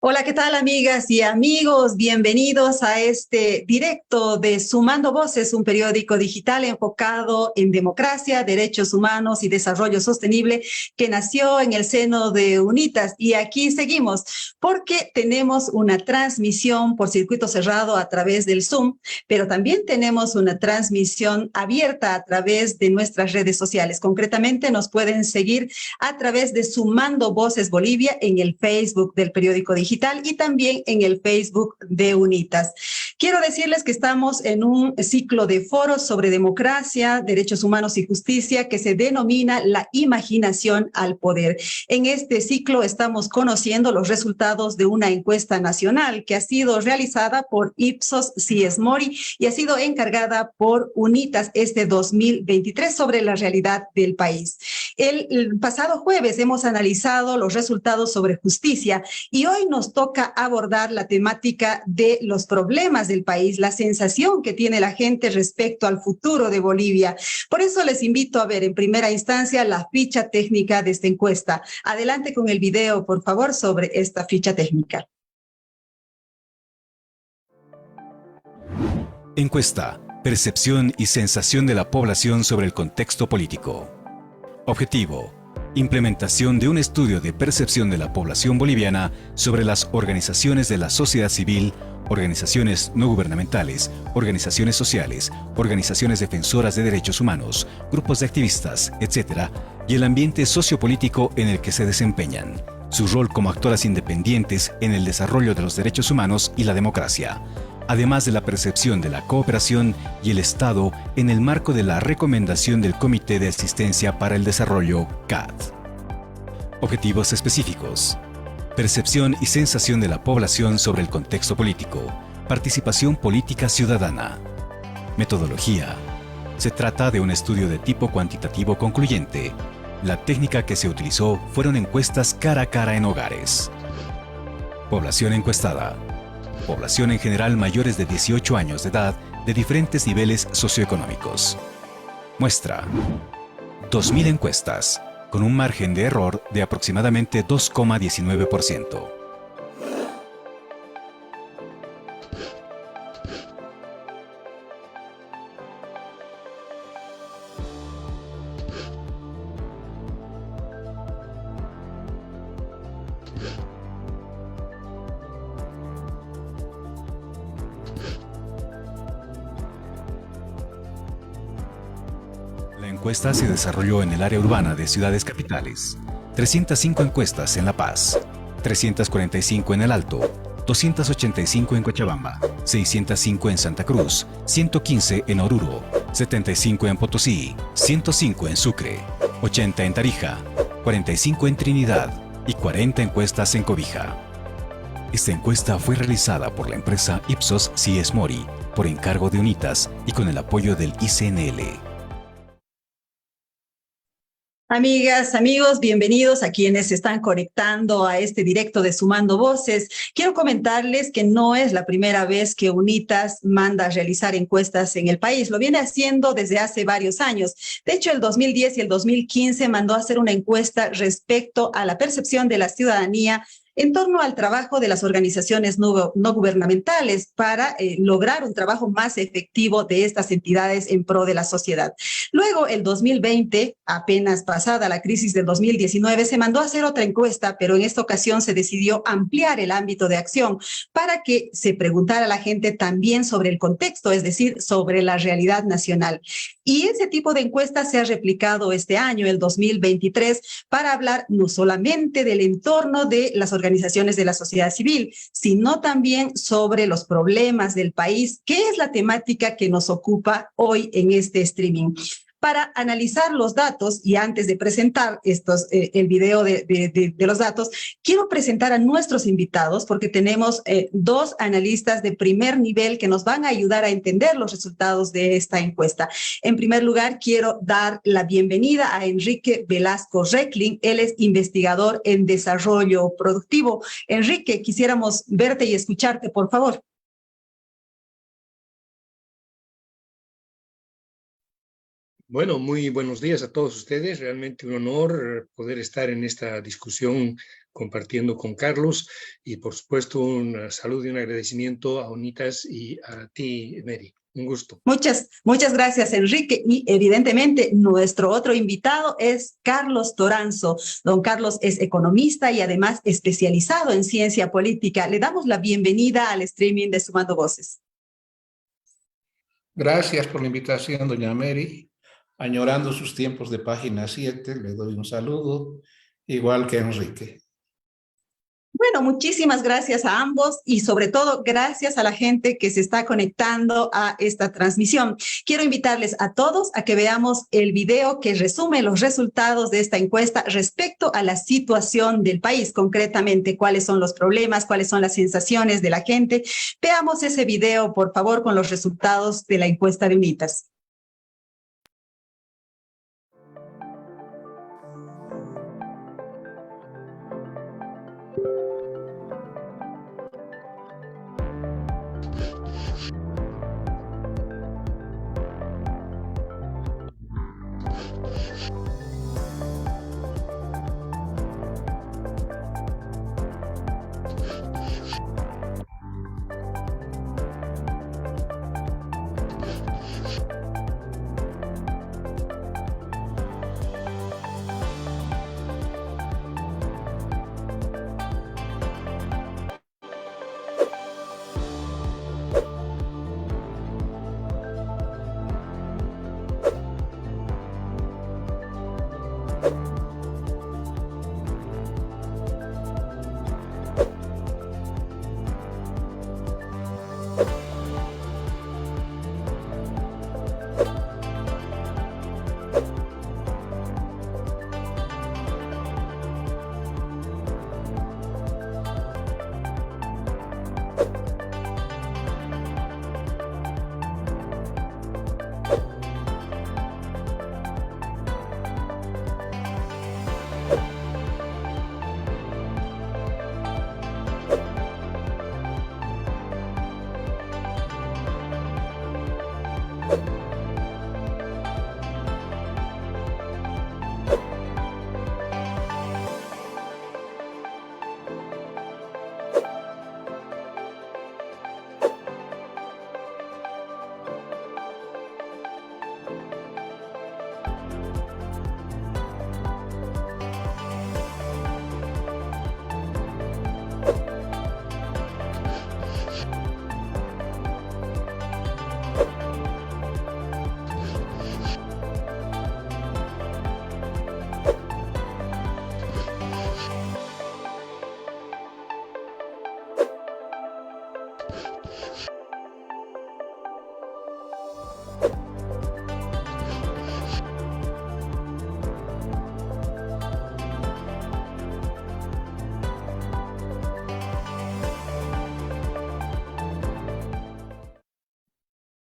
Hola, ¿qué tal, amigas y amigos? Bienvenidos a este directo de Sumando Voces, un periódico digital enfocado en democracia, derechos humanos y desarrollo sostenible que nació en el seno de UNITAS. Y aquí seguimos porque tenemos una transmisión por circuito cerrado a través del Zoom, pero también tenemos una transmisión abierta a través de nuestras redes sociales. Concretamente, nos pueden seguir a través de Sumando Voces Bolivia en el Facebook del periódico digital y también en el Facebook de UNITAS. Quiero decirles que estamos en un ciclo de foros sobre democracia, derechos humanos y justicia que se denomina La Imaginación al Poder. En este ciclo estamos conociendo los resultados de una encuesta nacional que ha sido realizada por Ipsos Sies Mori y ha sido encargada por UNITAS este 2023 sobre la realidad del país. El pasado jueves hemos analizado los resultados sobre justicia y hoy nos toca abordar la temática de los problemas del país, la sensación que tiene la gente respecto al futuro de Bolivia. Por eso les invito a ver en primera instancia la ficha técnica de esta encuesta. Adelante con el video, por favor, sobre esta ficha técnica. Encuesta: percepción y sensación de la población sobre el contexto político. Objetivo: implementación de un estudio de percepción de la población boliviana sobre las organizaciones de la sociedad civil, organizaciones no gubernamentales, organizaciones sociales, organizaciones defensoras de derechos humanos, grupos de activistas, etc., y el ambiente sociopolítico en el que se desempeñan, su rol como actoras independientes en el desarrollo de los derechos humanos y la democracia, además de la percepción de la cooperación y el Estado en el marco de la recomendación del Comité de Asistencia para el Desarrollo, CAD. Objetivos específicos: percepción y sensación de la población sobre el contexto político, participación política ciudadana. Metodología: se trata de un estudio de tipo cuantitativo concluyente. La técnica que se utilizó fueron encuestas cara a cara en hogares. Población encuestada: población en general mayores de 18 años de edad de diferentes niveles socioeconómicos. Muestra: 2.000 encuestas, con un margen de error de aproximadamente 2,19%. La encuesta se desarrolló en el área urbana de ciudades capitales. 305 encuestas en La Paz, 345 en El Alto, 285 en Cochabamba, 605 en Santa Cruz, 115 en Oruro, 75 en Potosí, 105 en Sucre, 80 en Tarija, 45 en Trinidad y 40 encuestas en Cobija. Esta encuesta fue realizada por la empresa Ipsos Sies Mori por encargo de UNITAS y con el apoyo del ICNL. Amigas, amigos, bienvenidos a quienes se están conectando a este directo de Sumando Voces. Quiero comentarles que no es la primera vez que UNITAS manda a realizar encuestas en el país. Lo viene haciendo desde hace varios años. De hecho, el 2010 y el 2015 mandó a hacer una encuesta respecto a la percepción de la ciudadanía en torno al trabajo de las organizaciones no gubernamentales para lograr un trabajo más efectivo de estas entidades en pro de la sociedad. Luego, el 2020, apenas pasada la crisis del 2019, se mandó a hacer otra encuesta, pero en esta ocasión se decidió ampliar el ámbito de acción para que se preguntara a la gente también sobre el contexto, es decir, sobre la realidad nacional. Y ese tipo de encuesta se ha replicado este año, el 2023, para hablar no solamente del entorno de las organizaciones de la sociedad civil, sino también sobre los problemas del país, que es la temática que nos ocupa hoy en este streaming. Para analizar los datos, y antes de presentar el video de los datos, quiero presentar a nuestros invitados porque tenemos dos analistas de primer nivel que nos van a ayudar a entender los resultados de esta encuesta. En primer lugar, quiero dar la bienvenida a Enrique Velasco Recklin. Él es investigador en desarrollo productivo. Enrique, quisiéramos verte y escucharte, por favor. Bueno, muy buenos días a todos ustedes. Realmente un honor poder estar en esta discusión compartiendo con Carlos y por supuesto un saludo y un agradecimiento a UNITAS y a ti, Mary. Un gusto. Muchas gracias, Enrique. Y evidentemente nuestro otro invitado es Carlos Toranzo. Don Carlos es economista y además especializado en ciencia política. Le damos la bienvenida al streaming de Sumando Voces. Gracias por la invitación, doña Mary. Añorando sus tiempos de Página 7, le doy un saludo, igual que Enrique. Bueno, muchísimas gracias a ambos y sobre todo gracias a la gente que se está conectando a esta transmisión. Quiero invitarles a todos a que veamos el video que resume los resultados de esta encuesta respecto a la situación del país, concretamente cuáles son los problemas, cuáles son las sensaciones de la gente. Veamos ese video, por favor, con los resultados de la encuesta de UNITAS.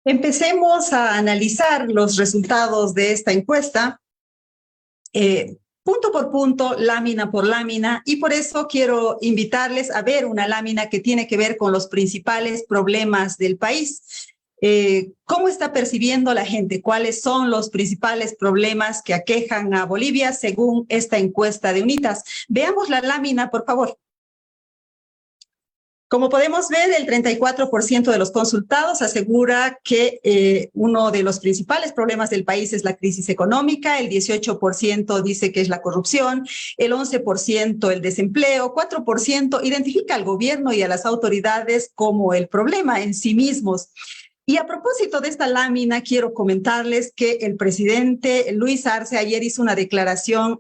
Empecemos a analizar los resultados de esta encuesta, punto por punto, lámina por lámina, y por eso quiero invitarles a ver una lámina que tiene que ver con los principales problemas del país. ¿Cómo está percibiendo la gente? ¿Cuáles son los principales problemas que aquejan a Bolivia según esta encuesta de UNITAS? Veamos la lámina, por favor. Como podemos ver, el 34% de los consultados asegura que uno de los principales problemas del país es la crisis económica, el 18% dice que es la corrupción, el 11% el desempleo, 4% identifica al gobierno y a las autoridades como el problema en sí mismos. Y a propósito de esta lámina, quiero comentarles que el presidente Luis Arce ayer hizo una declaración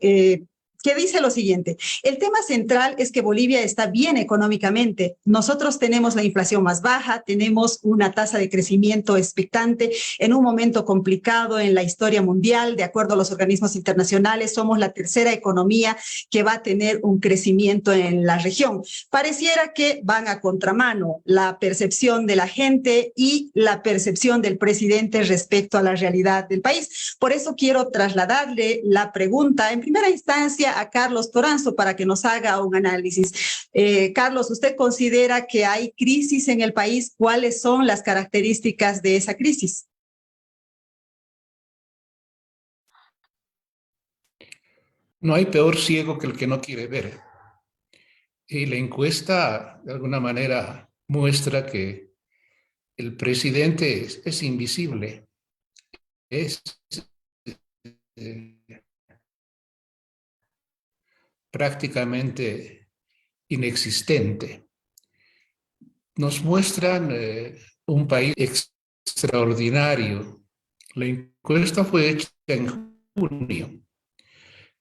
que dice lo siguiente: el tema central es que Bolivia está bien económicamente. Nosotros tenemos la inflación más baja, tenemos una tasa de crecimiento expectante en un momento complicado en la historia mundial. De acuerdo a los organismos internacionales, somos la tercera economía que va a tener un crecimiento en la región. Pareciera que van a contramano la percepción de la gente y la percepción del presidente respecto a la realidad del país. Por eso quiero trasladarle la pregunta en primera instancia a Carlos Toranzo para que nos haga un análisis. Carlos, ¿usted considera que hay crisis en el país? ¿Cuáles son las características de esa crisis? no hay peor ciego que el que no quiere ver. Y la encuesta, de alguna manera, muestra que el presidente es invisible, es eh, prácticamente inexistente. Nos muestran un país extraordinario. La encuesta fue hecha en junio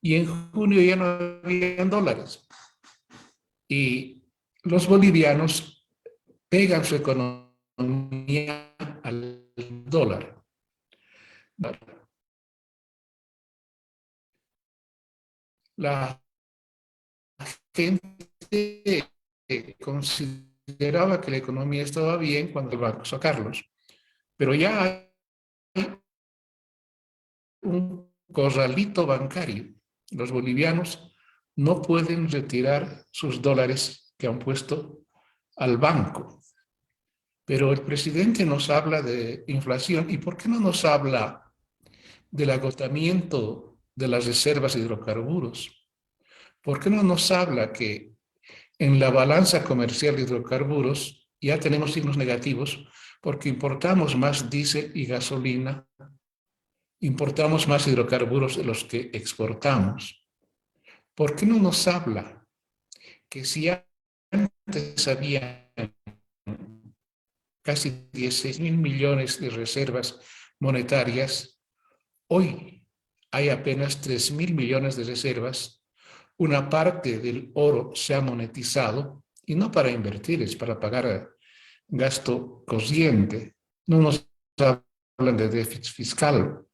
y en junio ya no había dólares. Y los bolivianos pegan su economía al dólar. La gente consideraba que la economía estaba bien cuando el banco sacarlos, pero ya hay un corralito bancario. Los bolivianos no pueden retirar sus dólares que han puesto al banco. Pero el presidente nos habla de inflación. ¿Y por qué no nos habla del agotamiento de las reservas de hidrocarburos? ¿Por qué no nos habla que en la balanza comercial de hidrocarburos ya tenemos signos negativos porque importamos más diésel y gasolina, importamos más hidrocarburos de los que exportamos? ¿Por qué no nos habla que si antes había casi 16.000 millones de reservas monetarias, hoy hay apenas 3.000 millones de reservas? Una parte del oro se ha monetizado y no para invertir, es para pagar gasto corriente. No nos hablan de déficit fiscal,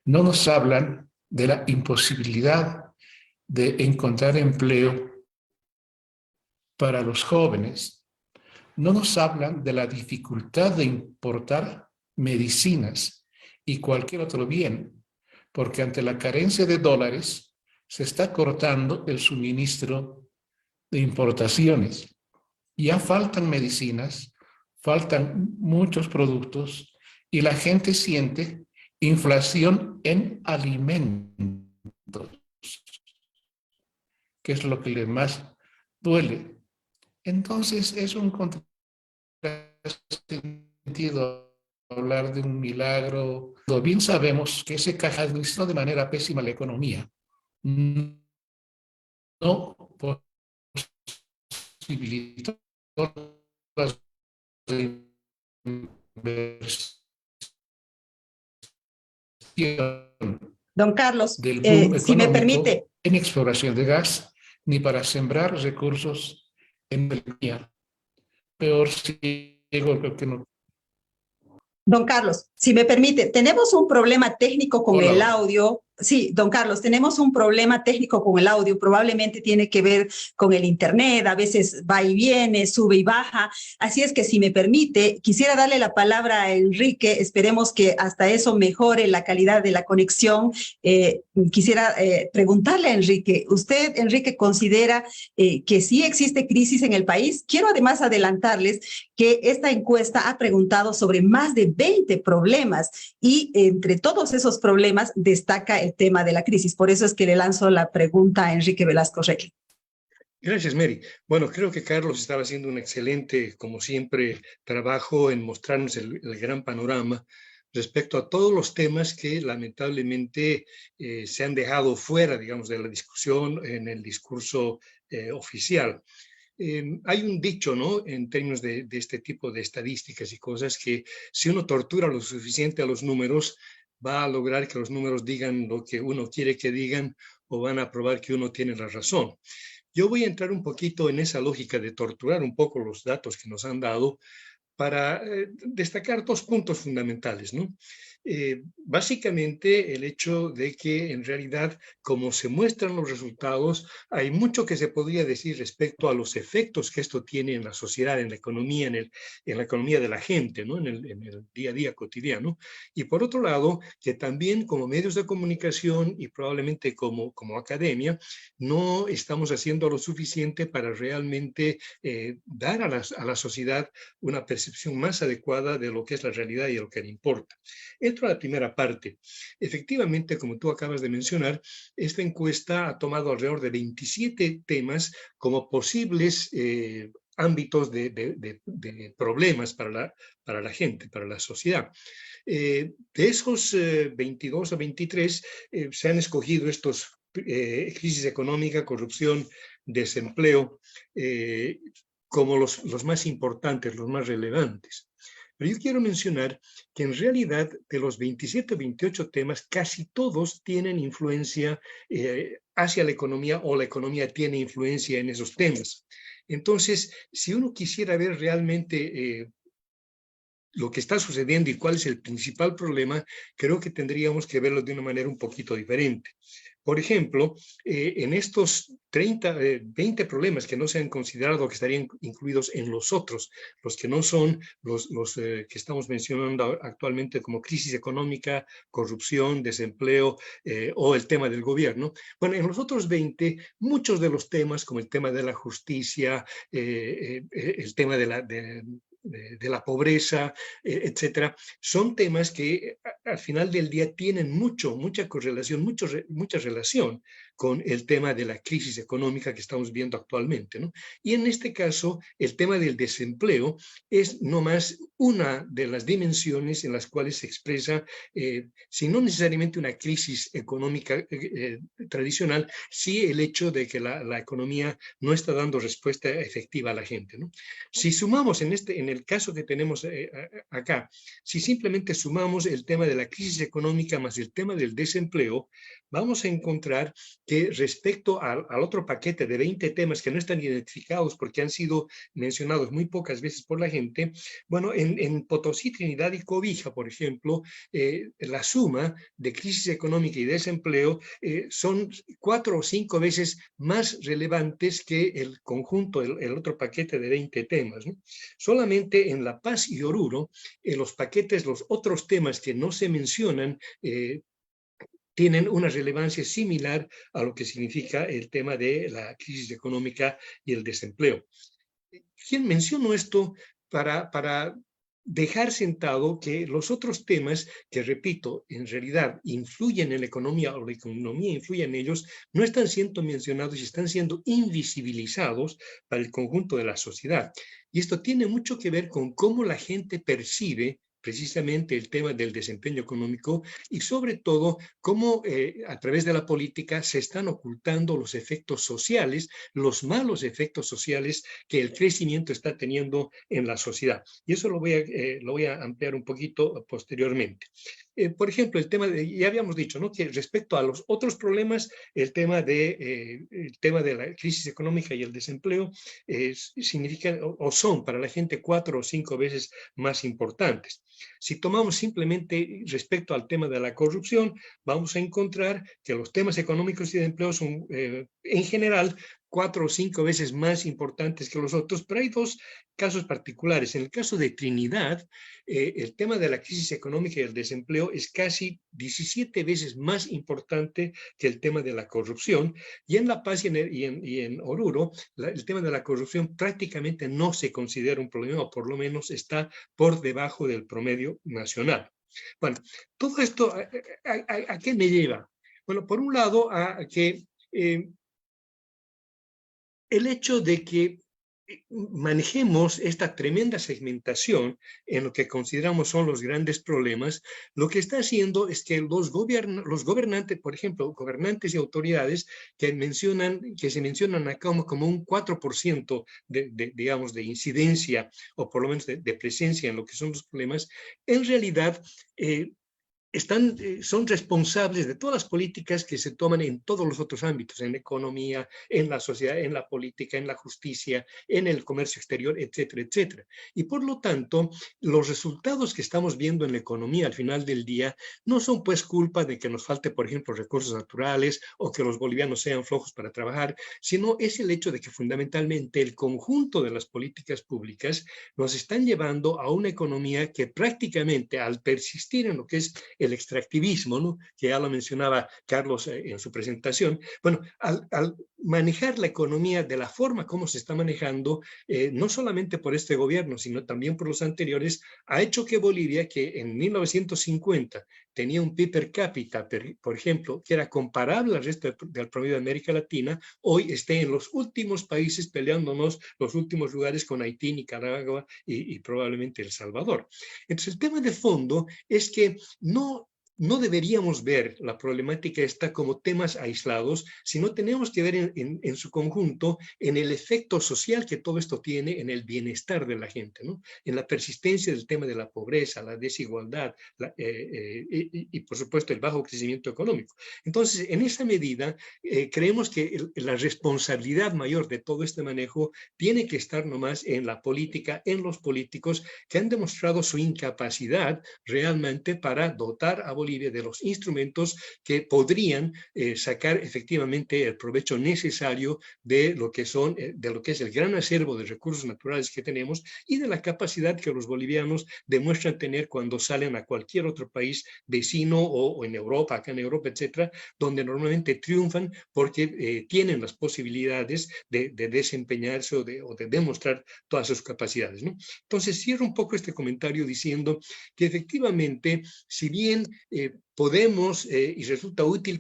no nos hablan de la imposibilidad de encontrar empleo para los jóvenes, no nos hablan de la dificultad de importar medicinas y cualquier otro bien, porque ante la carencia de dólares se está cortando el suministro de importaciones. Ya faltan medicinas, faltan muchos productos y la gente siente inflación en alimentos, que es lo que le más duele. Entonces es un contrasentido hablar de un milagro. Bien sabemos que ese caja administró de manera pésima la economía. No posibilitó las inversión Don Carlos, del boom si me económico permite, en exploración de gas, ni para sembrar recursos en economía. Peor ciego que no. don Carlos, si me permite, tenemos un problema técnico con Hola, el hola. audio. Sí, don Carlos, tenemos un problema técnico con el audio, probablemente tiene que ver con el internet, a veces va y viene, sube y baja. Así es que si me permite, quisiera darle la palabra a Enrique, esperemos que hasta eso mejore la calidad de la conexión. Quisiera preguntarle a Enrique, ¿usted, Enrique, considera que sí existe crisis en el país? Quiero además adelantarles que esta encuesta ha preguntado sobre más de 20 problemas y entre todos esos problemas destaca el tema de la crisis. Por eso es que le lanzo la pregunta a Enrique Velasco Requi. Gracias, Mary. Bueno, creo que Carlos estaba haciendo un excelente, como siempre, trabajo en mostrarnos el gran panorama respecto a todos los temas que lamentablemente se han dejado fuera, digamos, de la discusión en el discurso oficial. Hay un dicho, ¿no?, en términos de este tipo de estadísticas y cosas, que si uno tortura lo suficiente a los números, va a lograr que los números digan lo que uno quiere que digan o van a probar que uno tiene la razón. Yo voy a entrar un poquito en esa lógica de torturar un poco los datos que nos han dado para destacar dos puntos fundamentales, ¿no? Básicamente el hecho de que en realidad, como se muestran los resultados, hay mucho que se podría decir respecto a los efectos que esto tiene en la sociedad, en la economía, en la economía de la gente, ¿no? En el día a día cotidiano. Y por otro lado, que también como medios de comunicación y probablemente como academia, no estamos haciendo lo suficiente para realmente dar a la sociedad una percepción más adecuada de lo que es la realidad y de lo que le importa. Entro a la primera parte. Efectivamente, como tú acabas de mencionar, esta encuesta ha tomado alrededor de 27 temas como posibles ámbitos de problemas para la gente, para la sociedad. De esos 22 o 23 se han escogido estos crisis económica, corrupción, desempleo, como los más importantes, los más relevantes. Pero yo quiero mencionar que en realidad de los 27 o 28 temas, casi todos tienen influencia hacia la economía o la economía tiene influencia en esos temas. Entonces, si uno quisiera ver realmente lo que está sucediendo y cuál es el principal problema, creo que tendríamos que verlo de una manera un poquito diferente. Por ejemplo, en estos 20 problemas que no se han considerado que estarían incluidos en los otros, los que no son los que estamos mencionando actualmente como crisis económica, corrupción, desempleo o el tema del gobierno. Bueno, en los otros 20, muchos de los temas, como el tema de la justicia, el tema de la pobreza, etcétera, son temas que al final del día tienen mucha correlación, mucha relación con el tema de la crisis económica que estamos viendo actualmente, ¿no? Y en este caso, el tema del desempleo es nomás una de las dimensiones en las cuales se expresa, si no necesariamente una crisis económica tradicional, sí el hecho de que la economía no está dando respuesta efectiva a la gente, ¿no? Si sumamos en el caso que tenemos acá, si simplemente sumamos el tema de la crisis económica más el tema del desempleo, vamos a encontrar que respecto al otro paquete de 20 temas que no están identificados porque han sido mencionados muy pocas veces por la gente, bueno, en Potosí, Trinidad y Cobija, por ejemplo, la suma de crisis económica y desempleo son 4 o 5 veces más relevantes que el conjunto, el otro paquete de 20 temas, ¿no? Solamente en La Paz y Oruro, los paquetes, los otros temas que no se mencionan, tienen una relevancia similar a lo que significa el tema de la crisis económica y el desempleo. Menciono esto para dejar sentado que los otros temas que, repito, en realidad influyen en la economía o la economía influye en ellos, no están siendo mencionados y están siendo invisibilizados para el conjunto de la sociedad. Y esto tiene mucho que ver con cómo la gente percibe precisamente el tema del desempeño económico y sobre todo cómo a través de la política se están ocultando los efectos sociales, los malos efectos sociales que el crecimiento está teniendo en la sociedad. Y eso lo voy a ampliar un poquito posteriormente. Por ejemplo, el tema ya habíamos dicho, ¿no?, que respecto a los otros problemas, el tema de la crisis económica y el desempleo significan o son para la gente 4 o 5 veces más importantes. Si tomamos simplemente respecto al tema de la corrupción, vamos a encontrar que los temas económicos y de empleo son en general 4 o 5 veces más importantes que los otros, pero hay dos casos particulares. En el caso de Trinidad, el tema de la crisis económica y el desempleo es casi 17 veces más importante que el tema de la corrupción, y en La Paz y en Oruro, el tema de la corrupción prácticamente no se considera un problema, o por lo menos está por debajo del promedio nacional. Bueno, todo esto, ¿a qué me lleva? Bueno, por un lado, a que el hecho de que manejemos esta tremenda segmentación en lo que consideramos son los grandes problemas, lo que está haciendo es que los gobernantes, por ejemplo, gobernantes y autoridades que se mencionan acá como un 4% digamos, de incidencia o por lo menos de presencia en lo que son los problemas, en realidad son responsables de todas las políticas que se toman en todos los otros ámbitos, en la economía, en la sociedad, en la política, en la justicia, en el comercio exterior, etcétera, etcétera. Y por lo tanto, los resultados que estamos viendo en la economía al final del día no son pues culpa de que nos falte, por ejemplo, recursos naturales o que los bolivianos sean flojos para trabajar, sino es el hecho de que fundamentalmente el conjunto de las políticas públicas nos están llevando a una economía que prácticamente al persistir en lo que es el extractivismo, ¿no? Que ya lo mencionaba Carlos en su presentación. Bueno, al manejar la economía de la forma como se está manejando, no solamente por este gobierno, sino también por los anteriores, ha hecho que Bolivia, que en 1950 tenía un PIB per cápita, por ejemplo, que era comparable al resto del promedio de América Latina, hoy esté en los últimos países peleándonos los últimos lugares con Haití, Nicaragua y probablemente El Salvador. Entonces, el tema de fondo es que no deberíamos ver la problemática esta como temas aislados, sino tenemos que ver en su conjunto en el efecto social que todo esto tiene en el bienestar de la gente, ¿no? En la persistencia del tema de la pobreza, la desigualdad y por supuesto el bajo crecimiento económico. Entonces, en esa medida, creemos que la responsabilidad mayor de todo este manejo tiene que estar nomás en la política, en los políticos que han demostrado su incapacidad realmente para dotar a Bolivia de los instrumentos que podrían sacar efectivamente el provecho necesario de lo que es el gran acervo de recursos naturales que tenemos y de la capacidad que los bolivianos demuestran tener cuando salen a cualquier otro país vecino o en Europa, acá en Europa, etcétera, donde normalmente triunfan porque tienen las posibilidades de desempeñarse o de demostrar todas sus capacidades, ¿no? Entonces, cierro un poco este comentario diciendo que efectivamente, si bien podemos, y resulta útil,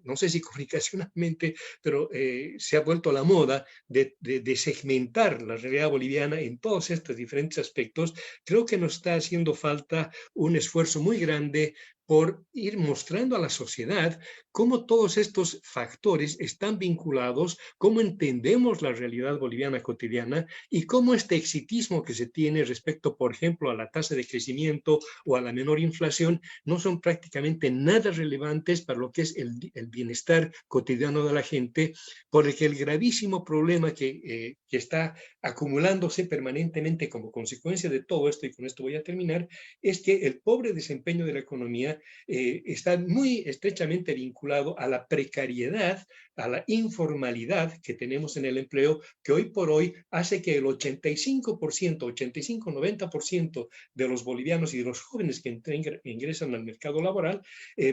no sé si comunicacionalmente, pero se ha vuelto a la moda de segmentar la realidad boliviana en todos estos diferentes aspectos, creo que nos está haciendo falta un esfuerzo muy grande por ir mostrando a la sociedad cómo todos estos factores están vinculados, cómo entendemos la realidad boliviana cotidiana y cómo este exitismo que se tiene respecto, por ejemplo, a la tasa de crecimiento o a la menor inflación, no son prácticamente nada relevantes para lo que es el bienestar cotidiano de la gente, porque el gravísimo problema que está acumulándose permanentemente como consecuencia de todo esto, y con esto voy a terminar, es que el pobre desempeño de la economía está muy estrechamente vinculado a la precariedad, a la informalidad que tenemos en el empleo, que hoy por hoy hace que el 85-90% de los bolivianos y de los jóvenes que ingresan al mercado laboral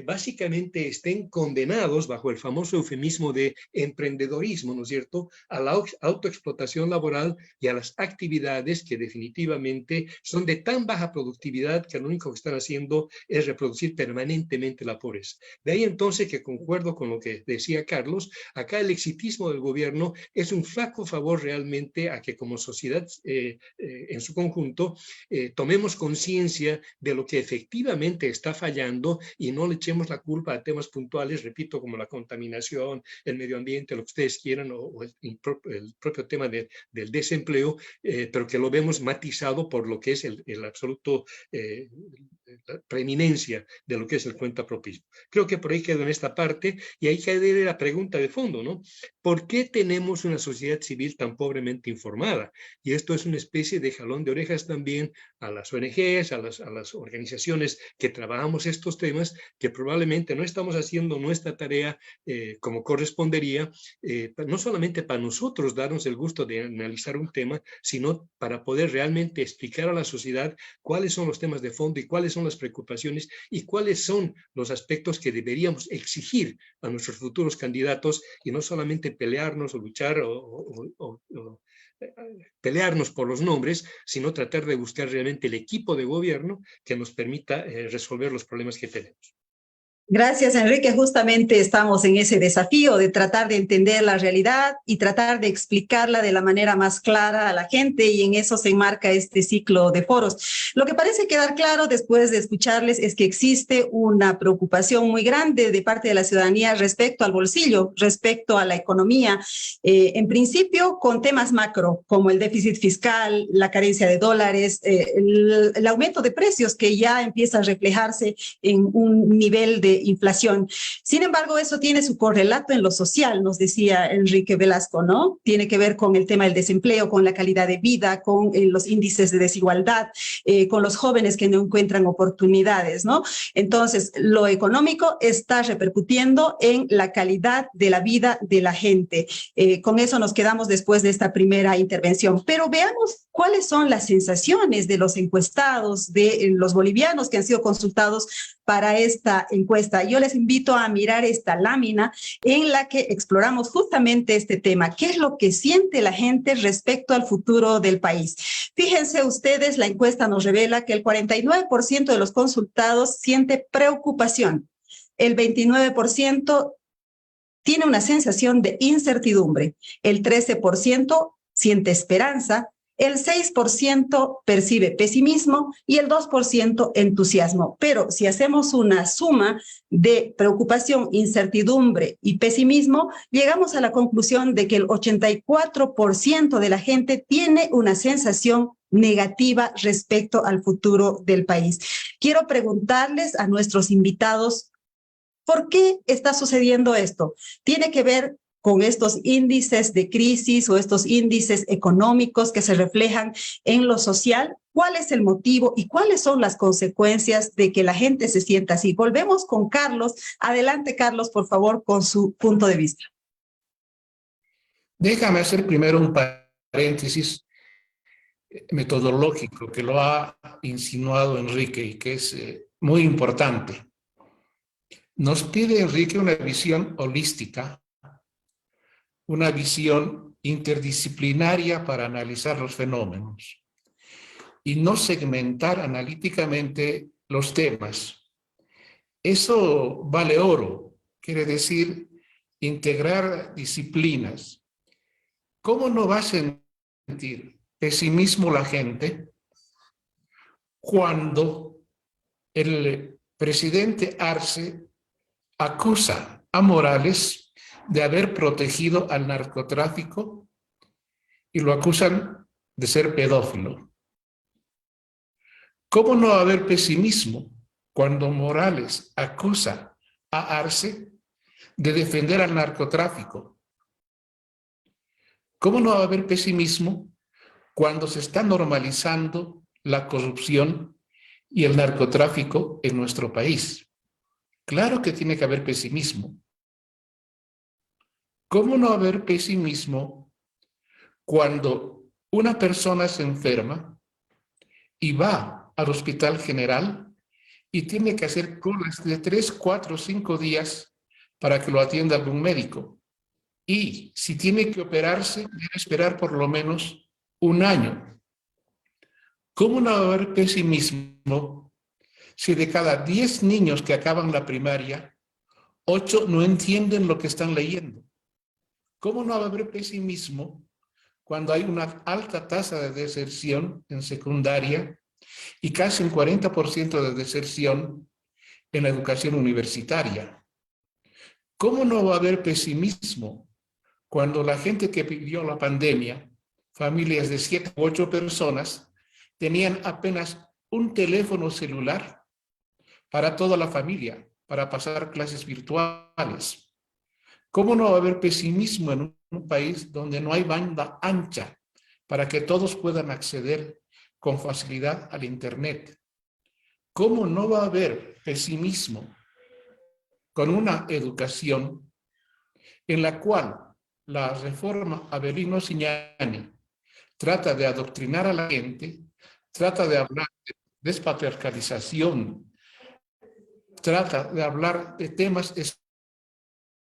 básicamente estén condenados bajo el famoso eufemismo de emprendedorismo, ¿no es cierto?, a la autoexplotación laboral y a las actividades que definitivamente son de tan baja productividad que lo único que están haciendo es reproducir permanentemente la pobreza. De ahí entonces que concuerdo con lo que decía Carlos, acá el exitismo del gobierno es un flaco favor realmente a que como sociedad en su conjunto tomemos conciencia de lo que efectivamente está fallando y no le echemos la culpa a temas puntuales, repito, como la contaminación, el medio ambiente, lo que ustedes quieran, o el propio tema del desempleo, pero que lo vemos matizado por lo que es el absoluto la preeminencia de lo que es el cuentapropismo. Creo que por ahí quedo en esta parte y ahí queda la pregunta de fondo, ¿no? ¿Por qué tenemos una sociedad civil tan pobremente informada? Y esto es una especie de jalón de orejas también a las ONGs, a las organizaciones que trabajamos estos temas, que probablemente no estamos haciendo nuestra tarea como correspondería, no solamente para nosotros darnos el gusto de analizar un tema, sino para poder realmente explicar a la sociedad cuáles son los temas de fondo y cuáles son las preocupaciones y cuáles son los aspectos que deberíamos exigir a nuestros futuros candidatos y no solamente pelearnos o luchar o pelearnos por los nombres, sino tratar de buscar realmente el equipo de gobierno que nos permita resolver los problemas que tenemos. Gracias, Enrique. Justamente estamos en ese desafío de tratar de entender la realidad y tratar de explicarla de la manera más clara a la gente, y en eso se enmarca este ciclo de foros. Lo que parece quedar claro después de escucharles es que existe una preocupación muy grande de parte de la ciudadanía respecto al bolsillo, respecto a la economía, en principio con temas macro como el déficit fiscal, la carencia de dólares, el aumento de precios que ya empieza a reflejarse en un nivel de inflación. Sin embargo, eso tiene su correlato en lo social, nos decía Enrique Velasco, ¿no? Tiene que ver con el tema del desempleo, con la calidad de vida, con los índices de desigualdad, con los jóvenes que no encuentran oportunidades, ¿no? Entonces, lo económico está repercutiendo en la calidad de la vida de la gente. Con eso nos quedamos después de esta primera intervención. Pero veamos cuáles son las sensaciones de los encuestados, de los bolivianos que han sido consultados para esta encuesta. Yo les invito a mirar esta lámina en la que exploramos justamente este tema. ¿Qué es lo que siente la gente respecto al futuro del país? Fíjense ustedes, la encuesta nos revela que el 49% de los consultados siente preocupación. El 29% tiene una sensación de incertidumbre. El 13% siente esperanza. El 6% percibe pesimismo y el 2% entusiasmo. Pero si hacemos una suma de preocupación, incertidumbre y pesimismo, llegamos a la conclusión de que el 84% de la gente tiene una sensación negativa respecto al futuro del país. Quiero preguntarles a nuestros invitados, ¿por qué está sucediendo esto? ¿Tiene que ver con estos índices de crisis o estos índices económicos que se reflejan en lo social? ¿Cuál es el motivo y cuáles son las consecuencias de que la gente se sienta así? Volvemos con Carlos. Adelante, Carlos, por favor, con su punto de vista. Déjame hacer primero un paréntesis metodológico que lo ha insinuado Enrique y que es muy importante. Nos pide Enrique una visión holística, una visión interdisciplinaria para analizar los fenómenos y no segmentar analíticamente los temas. Eso vale oro, quiere decir integrar disciplinas. ¿Cómo no va a sentir pesimismo la gente cuando el presidente Arce acusa a Morales de haber protegido al narcotráfico y lo acusan de ser pedófilo? ¿Cómo no va a haber pesimismo cuando Morales acusa a Arce de defender al narcotráfico? ¿Cómo no va a haber pesimismo cuando se está normalizando la corrupción y el narcotráfico en nuestro país? Claro que tiene que haber pesimismo. ¿Cómo no haber pesimismo cuando una persona se enferma y va al hospital general y tiene que hacer colas de 3, 4, 5 días para que lo atienda algún médico? Y si tiene que operarse, debe esperar por lo menos 1 año. ¿Cómo no va a haber pesimismo si de cada 10 niños que acaban la primaria, 8 no entienden lo que están leyendo? ¿Cómo no va a haber pesimismo cuando hay una alta tasa de deserción en secundaria y casi un 40% de deserción en la educación universitaria? ¿Cómo no va a haber pesimismo cuando la gente que vivió la pandemia, familias de 7 u 8 personas, tenían apenas un teléfono celular para toda la familia, para pasar clases virtuales? ¿Cómo no va a haber pesimismo en un país donde no hay banda ancha para que todos puedan acceder con facilidad al Internet? ¿Cómo no va a haber pesimismo con una educación en la cual la reforma Avelino Cignani trata de adoctrinar a la gente, trata de hablar de despatriarcalización, trata de hablar de temas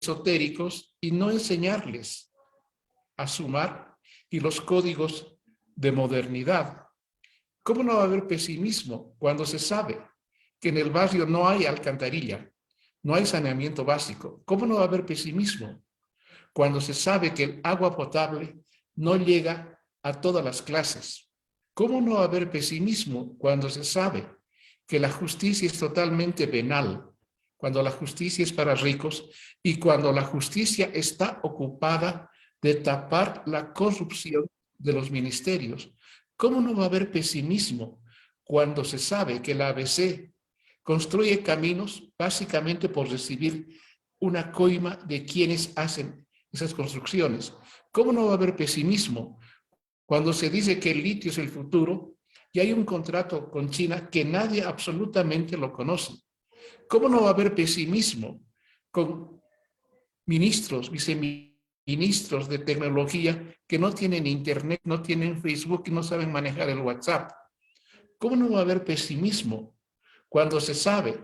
esotéricos y no enseñarles a sumar y los códigos de modernidad? ¿Cómo no va a haber pesimismo cuando se sabe que en el barrio no hay alcantarilla, no hay saneamiento básico? ¿Cómo no va a haber pesimismo cuando se sabe que el agua potable no llega a todas las clases? ¿Cómo no va a haber pesimismo cuando se sabe que la justicia es totalmente penal, cuando la justicia es para ricos y cuando la justicia está ocupada de tapar la corrupción de los ministerios? ¿Cómo no va a haber pesimismo cuando se sabe que la ABC construye caminos básicamente por recibir una coima de quienes hacen esas construcciones. ¿Cómo no va a haber pesimismo cuando se dice que el litio es el futuro y hay un contrato con China que nadie absolutamente lo conoce? ¿Cómo no va a haber pesimismo con ministros, viceministros de tecnología que no tienen internet, no tienen Facebook y no saben manejar el WhatsApp? ¿Cómo no va a haber pesimismo cuando se sabe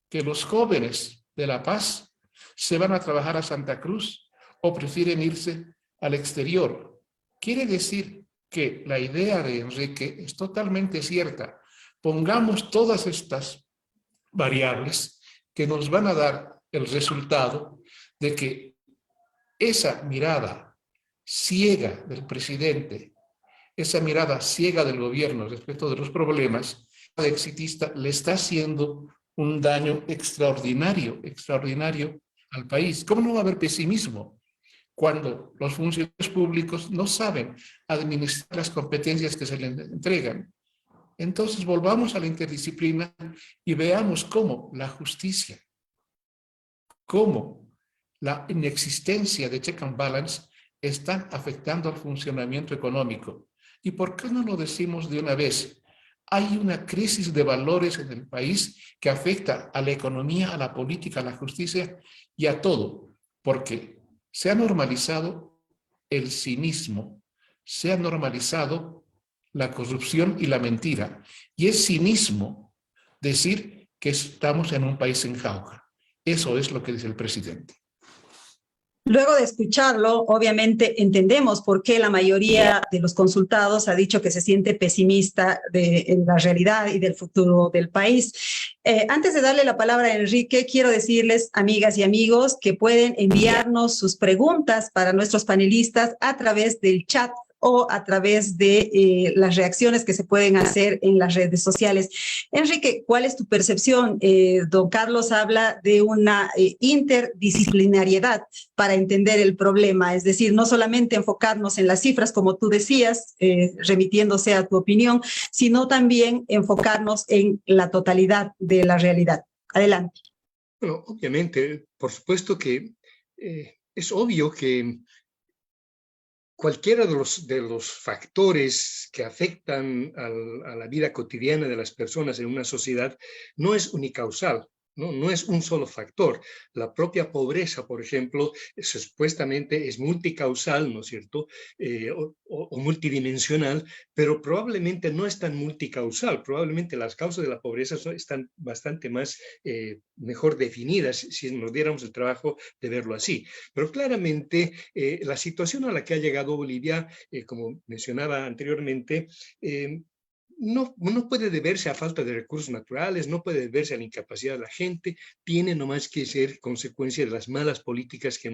que los jóvenes de La Paz se van a trabajar a Santa Cruz o prefieren irse al exterior? Quiere decir que la idea de Enrique es totalmente cierta. Pongamos todas estas variables que nos van a dar el resultado de que esa mirada ciega del presidente, esa mirada ciega del gobierno respecto de los problemas exitista, le está haciendo un daño extraordinario al país. ¿Cómo no va a haber pesimismo cuando los funcionarios públicos no saben administrar las competencias que se les entregan? Entonces volvamos a la interdisciplina y veamos cómo la justicia, cómo la inexistencia de check and balance están afectando al funcionamiento económico. ¿Y por qué no lo decimos de una vez? Hay una crisis de valores en el país que afecta a la economía, a la política, a la justicia y a todo, porque se ha normalizado el cinismo, se ha normalizado la corrupción y la mentira. Y es cinismo decir que estamos en un país en jauja. Eso es lo que dice el presidente. Luego de escucharlo, obviamente entendemos por qué la mayoría de los consultados ha dicho que se siente pesimista en la realidad y del futuro del país. Antes de darle la palabra a Enrique, quiero decirles, amigas y amigos, que pueden enviarnos sus preguntas para nuestros panelistas a través del chat o a través de las reacciones que se pueden hacer en las redes sociales. Enrique, ¿cuál es tu percepción? Don Carlos habla de una interdisciplinariedad para entender el problema, es decir, no solamente enfocarnos en las cifras, como tú decías, remitiéndose a tu opinión, sino también enfocarnos en la totalidad de la realidad. Adelante. Bueno, obviamente, por supuesto que es obvio que cualquiera de los factores que afectan a la vida cotidiana de las personas en una sociedad no es unicausal. No es un solo factor. La propia pobreza, por ejemplo, supuestamente es multicausal, ¿no es cierto? O multidimensional, pero probablemente no es tan multicausal. Probablemente las causas de la pobreza están bastante más mejor definidas si nos diéramos el trabajo de verlo así. Pero claramente la situación a la que ha llegado Bolivia, como mencionaba anteriormente, no puede deberse a falta de recursos naturales, no puede deberse a la incapacidad de la gente, tiene nomás que ser consecuencia de las malas políticas que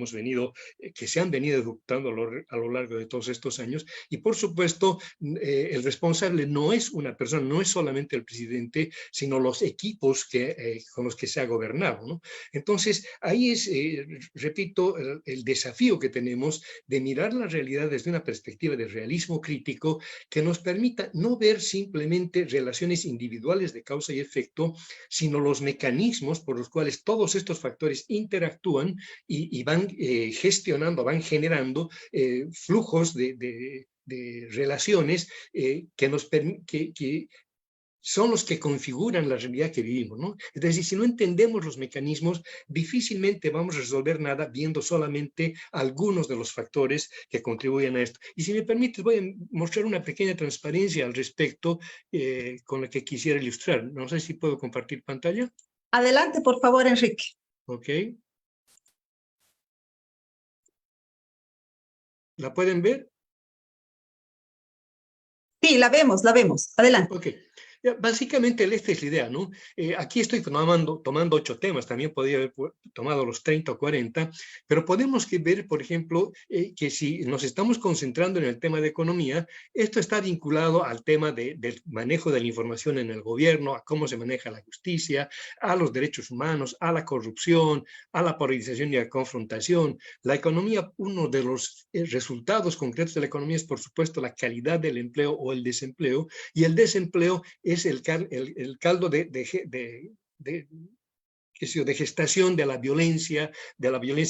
que se han venido ejecutando a lo largo de todos estos años. Y por supuesto, el responsable no es una persona, no es solamente el presidente, sino los equipos con los que se ha gobernado, ¿no? Entonces, ahí es, repito, el desafío que tenemos de mirar la realidad desde una perspectiva de realismo crítico que nos permita no ver simplemente relaciones individuales de causa y efecto, sino los mecanismos por los cuales todos estos factores interactúan y van gestionando, van generando flujos de relaciones que son los que configuran la realidad que vivimos, ¿no? Es decir, si no entendemos los mecanismos, difícilmente vamos a resolver nada viendo solamente algunos de los factores que contribuyen a esto. Y si me permites, voy a mostrar una pequeña transparencia al respecto con la que quisiera ilustrar. No sé si puedo compartir pantalla. Adelante, por favor, Enrique. Ok. ¿La pueden ver? Sí, la vemos. Adelante. Ok. Básicamente esta es la idea, ¿no? Aquí estoy tomando 8 temas, también podría haber tomado los 30 o 40, pero podemos ver, por ejemplo, que si nos estamos concentrando en el tema de economía, esto está vinculado al tema del manejo de la información en el gobierno, a cómo se maneja la justicia, a los derechos humanos, a la corrupción, a la polarización y la confrontación. La economía, uno de los resultados concretos de la economía es, por supuesto, la calidad del empleo o el desempleo, y el desempleo es el caldo de de gestación de la violencia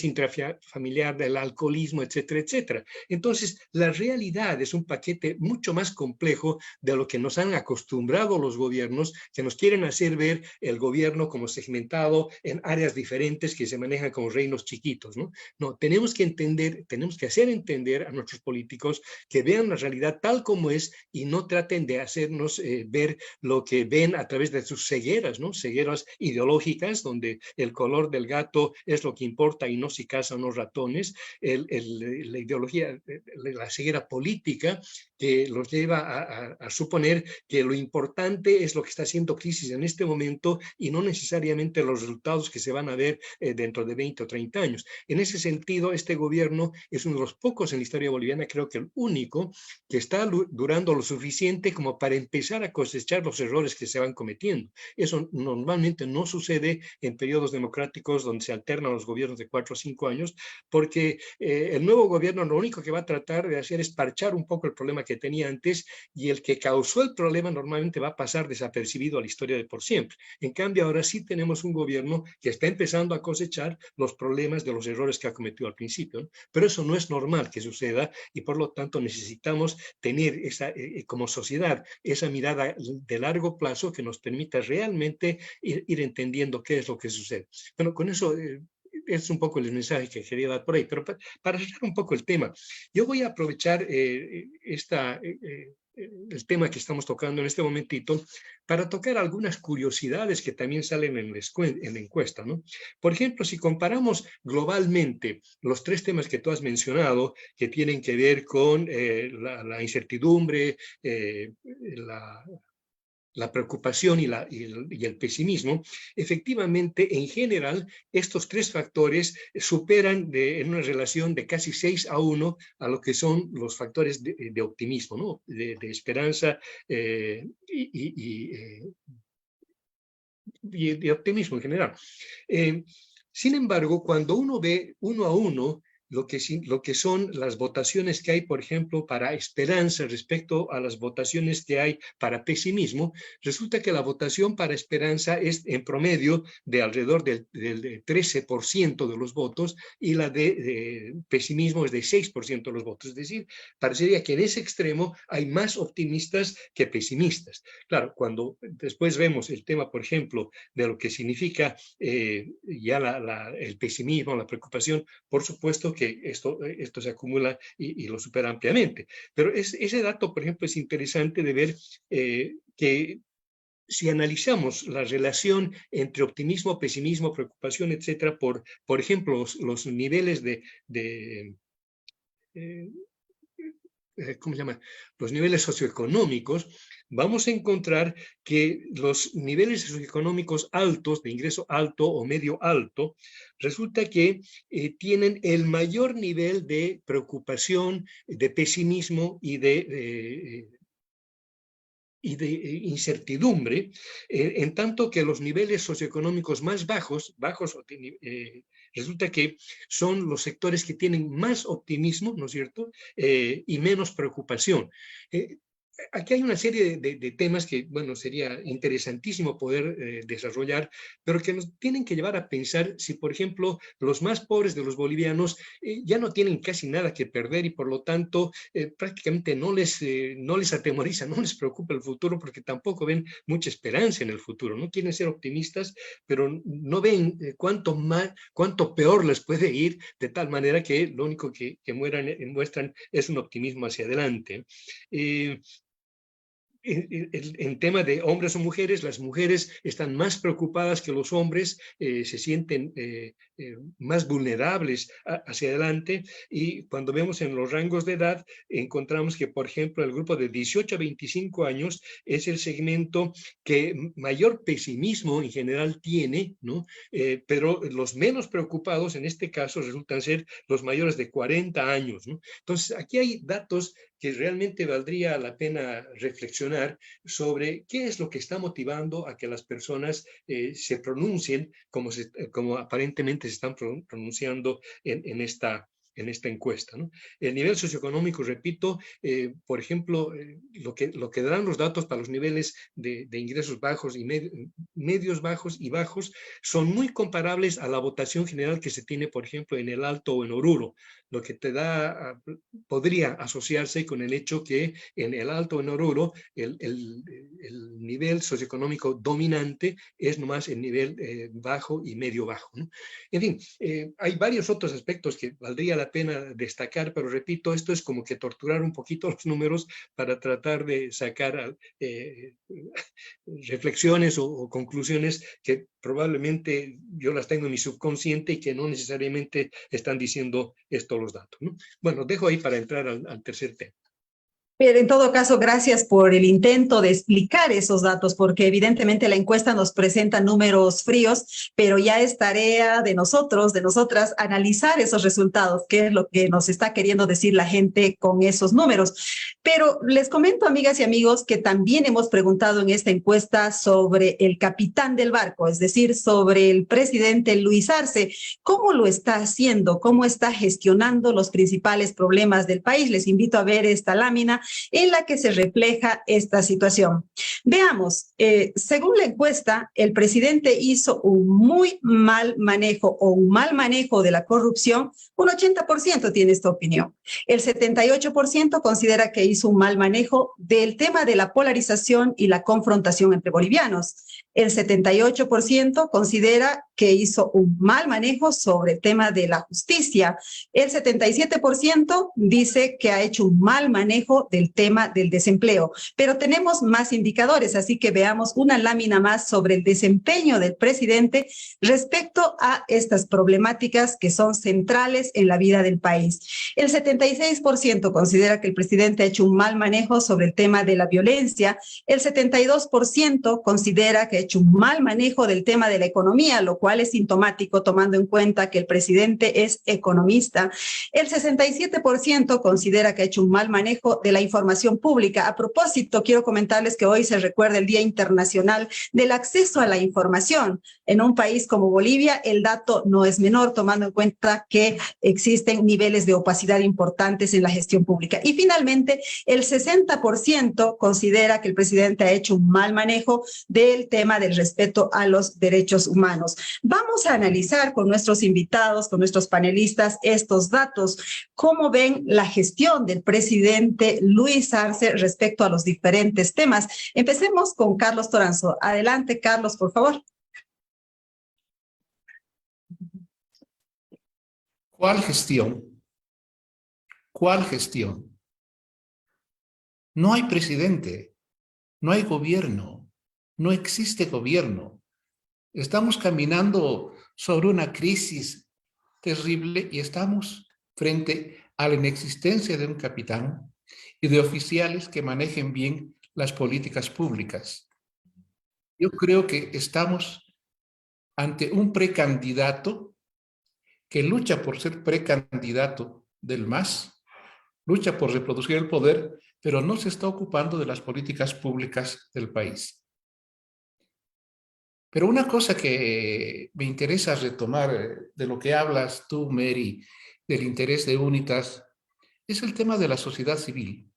intrafamiliar, del alcoholismo, etcétera, etcétera. Entonces, la realidad es un paquete mucho más complejo de lo que nos han acostumbrado los gobiernos, que nos quieren hacer ver el gobierno como segmentado en áreas diferentes que se manejan como reinos chiquitos, ¿no? No, tenemos que entender, tenemos que hacer entender a nuestros políticos que vean la realidad tal como es y no traten de hacernos ver lo que ven a través de sus cegueras, ¿no? Cegueras ideológicas, donde el color del gato es lo que importa y no si cazan los ratones, la ideología, la ceguera política que los lleva a suponer que lo importante es lo que está haciendo crisis en este momento y no necesariamente los resultados que se van a ver dentro de 20 o 30 años. En ese sentido, este gobierno es uno de los pocos en la historia boliviana, creo que el único, que está durando lo suficiente como para empezar a cosechar los errores que se van cometiendo. Eso normalmente no sucede en periodos democráticos donde se alternan los gobiernos de 4 o 5 años, porque el nuevo gobierno lo único que va a tratar de hacer es parchar un poco el problema que tenía antes, y el que causó el problema normalmente va a pasar desapercibido a la historia de por siempre. En cambio, ahora sí tenemos un gobierno que está empezando a cosechar los problemas de los errores que ha cometido al principio, ¿no? Pero eso no es normal que suceda, y por lo tanto necesitamos tener como sociedad esa mirada de largo plazo que nos permita realmente ir entendiendo qué es lo que sucede. Bueno, con eso es un poco el mensaje que quería dar por ahí, pero para cerrar un poco el tema, yo voy a aprovechar el tema que estamos tocando en este momentito para tocar algunas curiosidades que también salen en la encuesta, ¿no? Por ejemplo, si comparamos globalmente los 3 temas que tú has mencionado, que tienen que ver con la incertidumbre, la preocupación y el pesimismo, efectivamente, en general, estos 3 factores superan en una relación de casi 6-1 a lo que son los factores de optimismo, ¿no? De esperanza y de optimismo en general. Sin embargo, cuando uno ve 1-1 lo que son las votaciones que hay, por ejemplo, para esperanza respecto a las votaciones que hay para pesimismo, resulta que la votación para esperanza es en promedio de alrededor del 13% de los votos, y la de pesimismo es de 6% de los votos. Es decir, parecería que en ese extremo hay más optimistas que pesimistas. Claro, cuando después vemos el tema, por ejemplo, de lo que significa ya el pesimismo, la preocupación, por supuesto que esto se acumula y lo supera ampliamente. Pero ese dato, por ejemplo, es interesante de ver que si analizamos la relación entre optimismo, pesimismo, preocupación, etcétera, por ejemplo, los niveles ¿cómo se llama? Los niveles socioeconómicos, vamos a encontrar que los niveles socioeconómicos altos, de ingreso alto o medio alto, resulta que tienen el mayor nivel de preocupación, de pesimismo y de incertidumbre, en tanto que los niveles socioeconómicos más bajos resulta que son los sectores que tienen más optimismo, ¿no es cierto?, y menos preocupación. Aquí hay una serie de temas que, bueno, sería interesantísimo poder desarrollar, pero que nos tienen que llevar a pensar si, por ejemplo, los más pobres de los bolivianos ya no tienen casi nada que perder, y por lo tanto prácticamente no les atemoriza, no les preocupa el futuro, porque tampoco ven mucha esperanza en el futuro. No quieren ser optimistas, pero no ven cuánto peor les puede ir, de tal manera que lo único que muestran es un optimismo hacia adelante. En tema de hombres o mujeres, las mujeres están más preocupadas que los hombres, se sienten más vulnerables hacia adelante, y cuando vemos en los rangos de edad, encontramos que, por ejemplo, el grupo de 18 a 25 años es el segmento que mayor pesimismo en general tiene, ¿no? Pero los menos preocupados en este caso resultan ser los mayores de 40 años, ¿no? Entonces, aquí hay datos que realmente valdría la pena reflexionar sobre qué es lo que está motivando a que las personas se pronuncien como aparentemente se están pronunciando en esta en esta encuesta, ¿no? El nivel socioeconómico, repito, por ejemplo, lo que dan los datos para los niveles de ingresos bajos y medios bajos y bajos son muy comparables a la votación general que se tiene, por ejemplo, en el Alto o en Oruro, lo que te da, podría asociarse con el hecho que en el Alto o en Oruro el nivel socioeconómico dominante es nomás el nivel bajo y medio bajo, ¿no? En fin, hay varios otros aspectos que valdría la pena destacar, pero repito, esto es como que torturar un poquito los números para tratar de sacar reflexiones o conclusiones que probablemente yo las tengo en mi subconsciente y que no necesariamente están diciendo esto los datos, ¿no? Bueno, dejo ahí para entrar al tercer tema. Pero en todo caso, gracias por el intento de explicar esos datos, porque evidentemente la encuesta nos presenta números fríos, pero ya es tarea de nosotros, de nosotras, analizar esos resultados, qué es lo que nos está queriendo decir la gente con esos números. Pero les comento, amigas y amigos, que también hemos preguntado en esta encuesta sobre el capitán del barco, es decir, sobre el presidente Luis Arce, cómo lo está haciendo, cómo está gestionando los principales problemas del país. Les invito a ver esta lámina en la que se refleja esta situación. Veamos, según la encuesta, el presidente hizo un muy mal manejo o un mal manejo de la corrupción. Un 80% tiene esta opinión. El 78% considera que hizo un mal manejo del tema de la polarización y la confrontación entre bolivianos. El 78% considera que hizo un mal manejo sobre el tema de la justicia. El 77% dice que ha hecho un mal manejo del tema del desempleo. Pero tenemos más indicadores, así que veamos una lámina más sobre el desempeño del presidente respecto a estas problemáticas que son centrales en la vida del país. El 76% considera que el presidente ha hecho un mal manejo sobre el tema de la violencia. El 72% considera que ha hecho un mal manejo del tema de la economía, lo cual es sintomático tomando en cuenta que el presidente es economista. El 67% considera que ha hecho un mal manejo de la información pública. A propósito, quiero comentarles que hoy se recuerda el Día Internacional del Acceso a la Información. En un país como Bolivia, el dato no es menor, tomando en cuenta que existen niveles de opacidad importantes en la gestión pública. Y finalmente, el 60% considera que el presidente ha hecho un mal manejo del tema del respeto a los derechos humanos. Vamos a analizar con nuestros invitados, con nuestros panelistas, estos datos. ¿Cómo ven la gestión del presidente Luis Arce respecto a los diferentes temas? Empecemos con Carlos Toranzo. Adelante, Carlos, por favor. ¿Cuál gestión? ¿Cuál gestión? No hay presidente, no hay gobierno, no existe gobierno. Estamos caminando sobre una crisis terrible y estamos frente a la inexistencia de un capitán y de oficiales que manejen bien las políticas públicas. Yo creo que estamos ante un precandidato que lucha por ser precandidato del MAS, lucha por reproducir el poder, pero no se está ocupando de las políticas públicas del país. Pero una cosa que me interesa retomar de lo que hablas tú, Mary, del interés de Unitas, es el tema de la sociedad civil.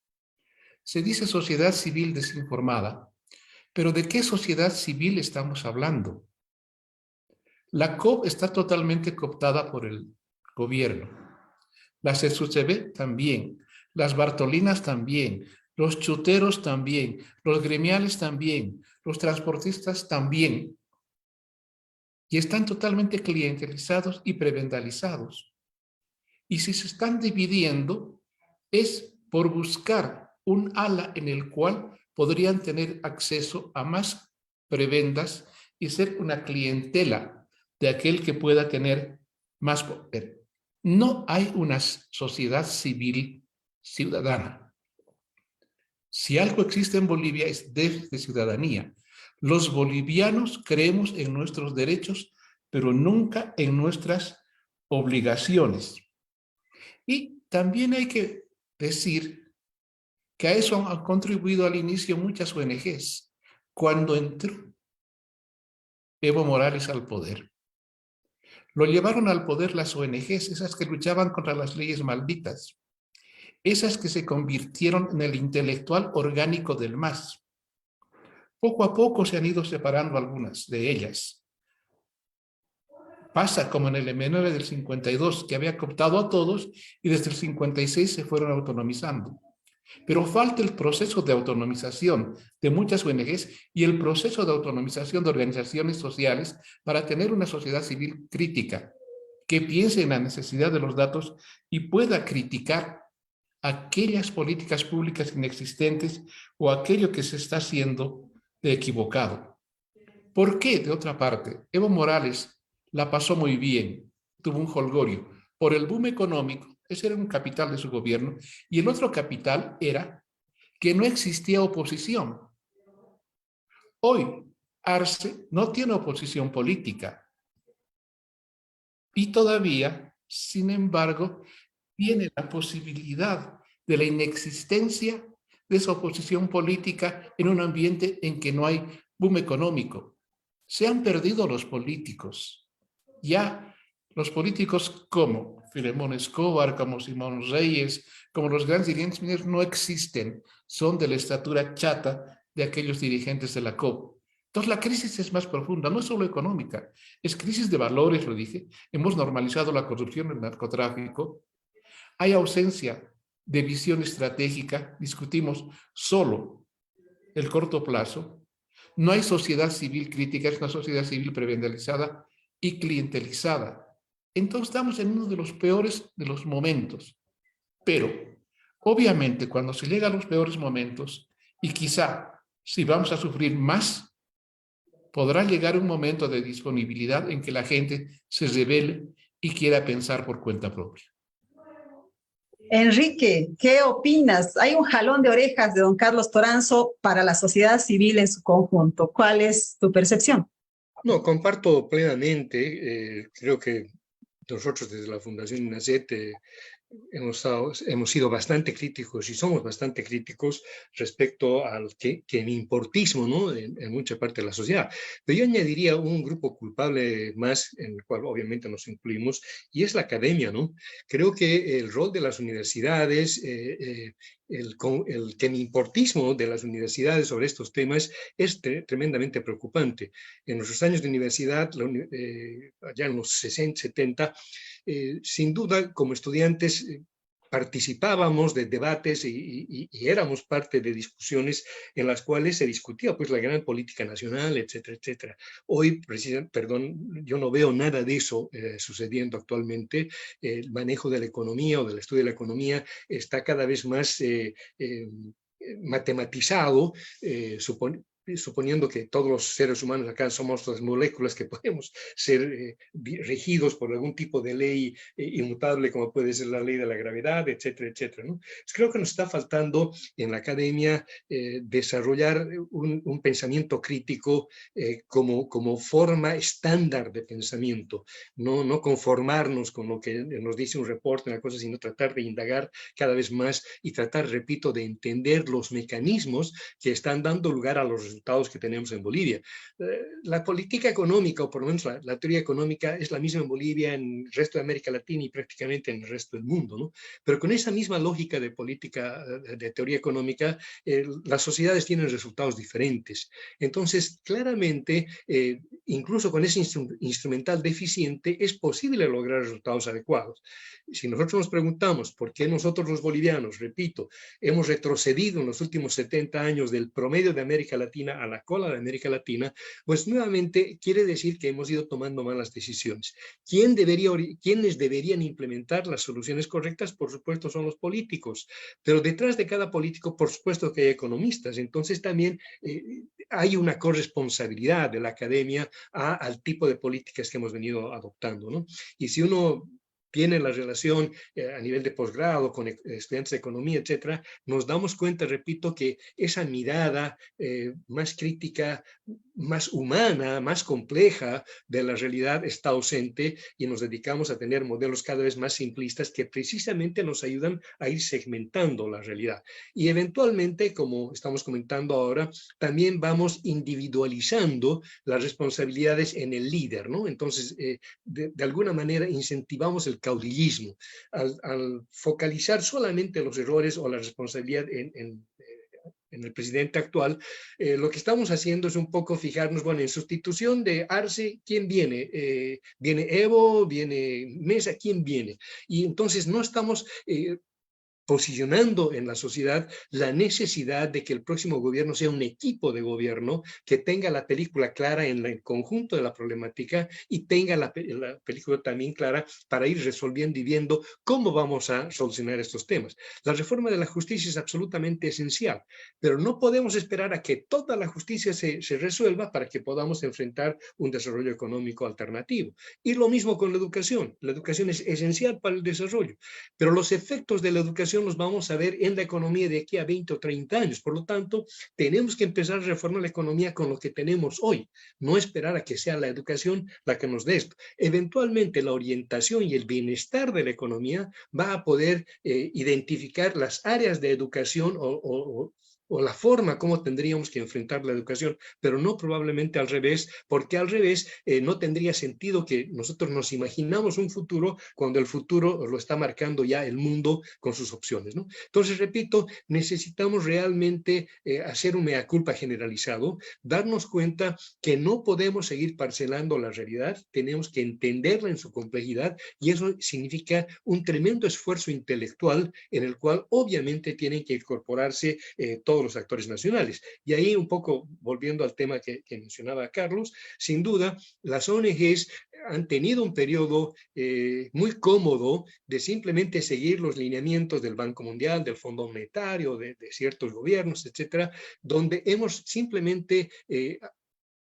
Se dice sociedad civil desinformada, pero ¿de qué sociedad civil estamos hablando? La COP está totalmente cooptada por el gobierno. La CESUCB también, las Bartolinas también, los chuteros también, los gremiales también, los transportistas también. Y están totalmente clientelizados y prebendalizados. Y si se están dividiendo es por buscar un ala en el cual podrían tener acceso a más prebendas y ser una clientela de aquel que pueda tener más poder. No hay una sociedad civil ciudadana. Si algo existe en Bolivia es déficit de ciudadanía. Los bolivianos creemos en nuestros derechos, pero nunca en nuestras obligaciones. Y también hay que decir que a eso han contribuido al inicio muchas ONGs. Cuando entró Evo Morales al poder, Lo llevaron al poder las ONGs, esas que luchaban contra las leyes malditas, esas que se convirtieron en el intelectual orgánico del MAS. Poco a poco se han ido separando algunas de ellas. Pasa como en el M9 del 52, que había cooptado a todos y desde el 56 se fueron autonomizando. Pero falta el proceso de autonomización de muchas ONGs y el proceso de autonomización de organizaciones sociales para tener una sociedad civil crítica, que piense en la necesidad de los datos y pueda criticar aquellas políticas públicas inexistentes o aquello que se está haciendo de equivocado. ¿Por qué, de otra parte, Evo Morales la pasó muy bien, tuvo un jolgorio por el boom económico? Ese era un capital de su gobierno, y el otro capital era que no existía oposición. Hoy, Arce no tiene oposición política y todavía, sin embargo, tiene la posibilidad de la inexistencia de esa oposición política en un ambiente en que no hay boom económico. Se han perdido los políticos. Ya los políticos como Filemón Escobar, como Simón Reyes, como los grandes dirigentes mineros no existen. Son de la estatura chata de aquellos dirigentes de la COP. Entonces la crisis es más profunda, no es solo económica, es crisis de valores, lo dije. Hemos normalizado la corrupción, el narcotráfico. Hay ausencia de visión estratégica, discutimos solo el corto plazo. No hay sociedad civil crítica, es una sociedad civil prebendalizada y clientelizada. Entonces estamos en uno de los peores de los momentos. Pero, obviamente, cuando se llega a los peores momentos, y quizá si vamos a sufrir más, podrá llegar un momento de disponibilidad en que la gente se rebele y quiera pensar por cuenta propia. Enrique, ¿qué opinas? Hay un jalón de orejas de don Carlos Toranzo para la sociedad civil en su conjunto. ¿Cuál es tu percepción? No, comparto plenamente. Creo que nosotros desde la Fundación INACET hemos sido bastante críticos y somos bastante críticos respecto al que importismo, ¿no? En mucha parte de la sociedad. Pero yo añadiría un grupo culpable más, en el cual obviamente nos incluimos, y es la academia, ¿no? Creo que el rol de las universidades, el importismo de las universidades sobre estos temas es tremendamente preocupante. En nuestros años de universidad, allá en los 60, 70, sin duda, como estudiantes, participábamos de debates y éramos parte de discusiones en las cuales se discutía pues la gran política nacional, etcétera, etcétera. Hoy, yo no veo nada de eso sucediendo actualmente. El manejo de la economía o del estudio de la economía está cada vez más matematizado, suponiendo que todos los seres humanos acá somos las moléculas que podemos ser regidos por algún tipo de ley inmutable, como puede ser la ley de la gravedad, etcétera, etcétera, ¿no? Pues creo que nos está faltando en la academia desarrollar un pensamiento crítico como forma estándar de pensamiento, no conformarnos con lo que nos dice un reporte, una cosa, sino tratar de indagar cada vez más y tratar, repito, de entender los mecanismos que están dando lugar a los resultados que tenemos en Bolivia. La política económica, o por lo menos la teoría económica, es la misma en Bolivia, en el resto de América Latina y prácticamente en el resto del mundo, ¿no? Pero con esa misma lógica de política, de teoría económica, las sociedades tienen resultados diferentes. Entonces, claramente, incluso con ese instrumental deficiente, es posible lograr resultados adecuados. Si nosotros nos preguntamos por qué nosotros los bolivianos, repito, hemos retrocedido en los últimos 70 años del promedio de América Latina a la cola de América Latina, pues nuevamente quiere decir que hemos ido tomando malas decisiones. ¿Quiénes deberían implementar las soluciones correctas? Por supuesto son los políticos, pero detrás de cada político, por supuesto que hay economistas. Entonces también hay una corresponsabilidad de la academia al tipo de políticas que hemos venido adoptando, ¿no? Y si uno tiene la relación a nivel de posgrado con estudiantes de economía, etcétera, nos damos cuenta, repito, que esa mirada más crítica más humana, más compleja de la realidad está ausente y nos dedicamos a tener modelos cada vez más simplistas que precisamente nos ayudan a ir segmentando la realidad. Y eventualmente, como estamos comentando ahora, también vamos individualizando las responsabilidades en el líder, ¿no? Entonces, de alguna manera incentivamos el caudillismo al focalizar solamente los errores o la responsabilidad en el presidente actual. Lo que estamos haciendo es un poco fijarnos, bueno, en sustitución de Arce, ¿quién viene? ¿Viene Evo? ¿Viene Mesa? ¿Quién viene? Y entonces no estamos posicionando en la sociedad la necesidad de que el próximo gobierno sea un equipo de gobierno que tenga la película clara en el conjunto de la problemática y tenga la película también clara para ir resolviendo y viendo cómo vamos a solucionar estos temas. La reforma de la justicia es absolutamente esencial, pero no podemos esperar a que toda la justicia se resuelva para que podamos enfrentar un desarrollo económico alternativo. Y lo mismo con la educación. La educación es esencial para el desarrollo, pero los efectos de la educación los vamos a ver en la economía de aquí a 20 o 30 años. Por lo tanto, tenemos que empezar a reformar la economía con lo que tenemos hoy, no esperar a que sea la educación la que nos dé esto. Eventualmente, la orientación y el bienestar de la economía va a poder identificar las áreas de educación o la forma como tendríamos que enfrentar la educación, pero no probablemente al revés, porque al revés no tendría sentido que nosotros nos imaginamos un futuro cuando el futuro lo está marcando ya el mundo con sus opciones, ¿no? Entonces, repito, necesitamos realmente hacer un mea culpa generalizado, darnos cuenta que no podemos seguir parcelando la realidad, tenemos que entenderla en su complejidad y eso significa un tremendo esfuerzo intelectual en el cual obviamente tienen que incorporarse todos los actores nacionales. Y ahí un poco, volviendo al tema que mencionaba Carlos, sin duda, las ONGs han tenido un periodo muy cómodo de simplemente seguir los lineamientos del Banco Mundial, del Fondo Monetario, de ciertos gobiernos, etcétera, donde hemos simplemente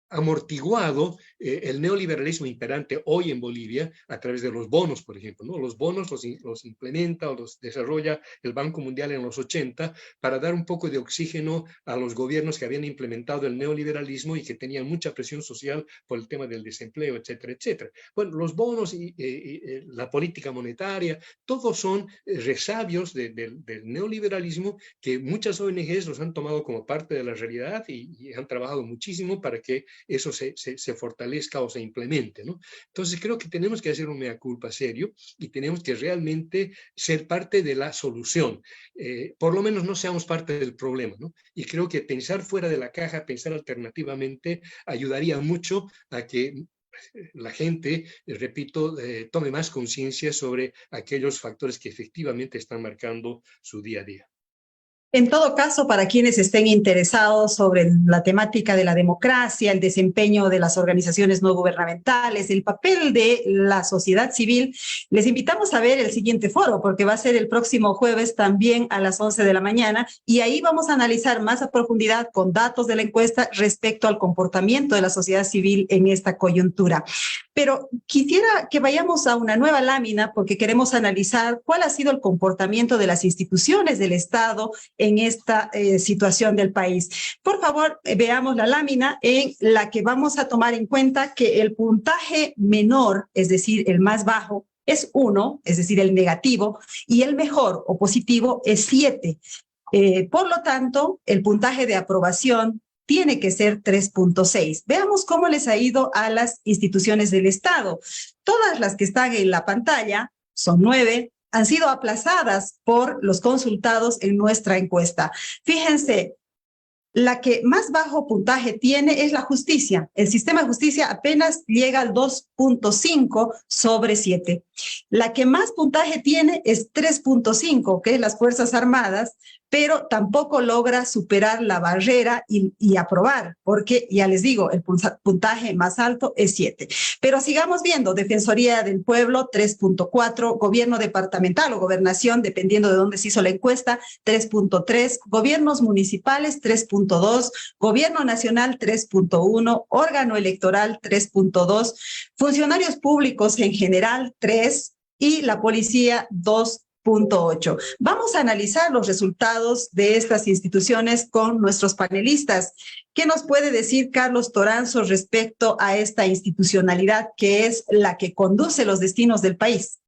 amortiguado el neoliberalismo imperante hoy en Bolivia a través de los bonos, por ejemplo, ¿no? Los bonos los implementa o los desarrolla el Banco Mundial en los 80 para dar un poco de oxígeno a los gobiernos que habían implementado el neoliberalismo y que tenían mucha presión social por el tema del desempleo, etcétera, etcétera. Bueno, los bonos y la política monetaria, todos son resabios del neoliberalismo que muchas ONGs los han tomado como parte de la realidad y han trabajado muchísimo para que eso se fortalezca o se implemente, ¿no? Entonces creo que tenemos que hacer un mea culpa serio y tenemos que realmente ser parte de la solución. Por lo menos no seamos parte del problema, ¿no? Y creo que pensar fuera de la caja, pensar alternativamente, ayudaría mucho a que la gente, repito, tome más conciencia sobre aquellos factores que efectivamente están marcando su día a día. En todo caso, para quienes estén interesados sobre la temática de la democracia, el desempeño de las organizaciones no gubernamentales, el papel de la sociedad civil, les invitamos a ver el siguiente foro, porque va a ser el próximo jueves también a las 11 de la mañana, y ahí vamos a analizar más a profundidad con datos de la encuesta respecto al comportamiento de la sociedad civil en esta coyuntura. Pero quisiera que vayamos a una nueva lámina porque queremos analizar cuál ha sido el comportamiento de las instituciones del Estado en esta situación del país. Por favor, veamos la lámina en la que vamos a tomar en cuenta que el puntaje menor, es decir, el más bajo, es 1, es decir, el negativo, y el mejor o positivo es 7. Por lo tanto, el puntaje de aprobación tiene que ser 3.6. Veamos cómo les ha ido a las instituciones del Estado. Todas las que están en la pantalla, son 9, han sido aplazadas por los consultados en nuestra encuesta. Fíjense, la que más bajo puntaje tiene es la justicia. El sistema de justicia apenas llega al 2.5 sobre 7. La que más puntaje tiene es 3.5, que es las Fuerzas Armadas, pero tampoco logra superar la barrera y aprobar, porque ya les digo, el puntaje más alto es 7. Pero sigamos viendo, Defensoría del Pueblo 3.4, Gobierno Departamental o Gobernación, dependiendo de dónde se hizo la encuesta, 3.3, Gobiernos Municipales 3.2, Gobierno Nacional 3.1, Órgano Electoral 3.2, Funcionarios Públicos en general 3 y la Policía 2.0. 3.8. Vamos a analizar los resultados de estas instituciones con nuestros panelistas. ¿Qué nos puede decir Carlos Toranzo respecto a esta institucionalidad que es la que conduce los destinos del país?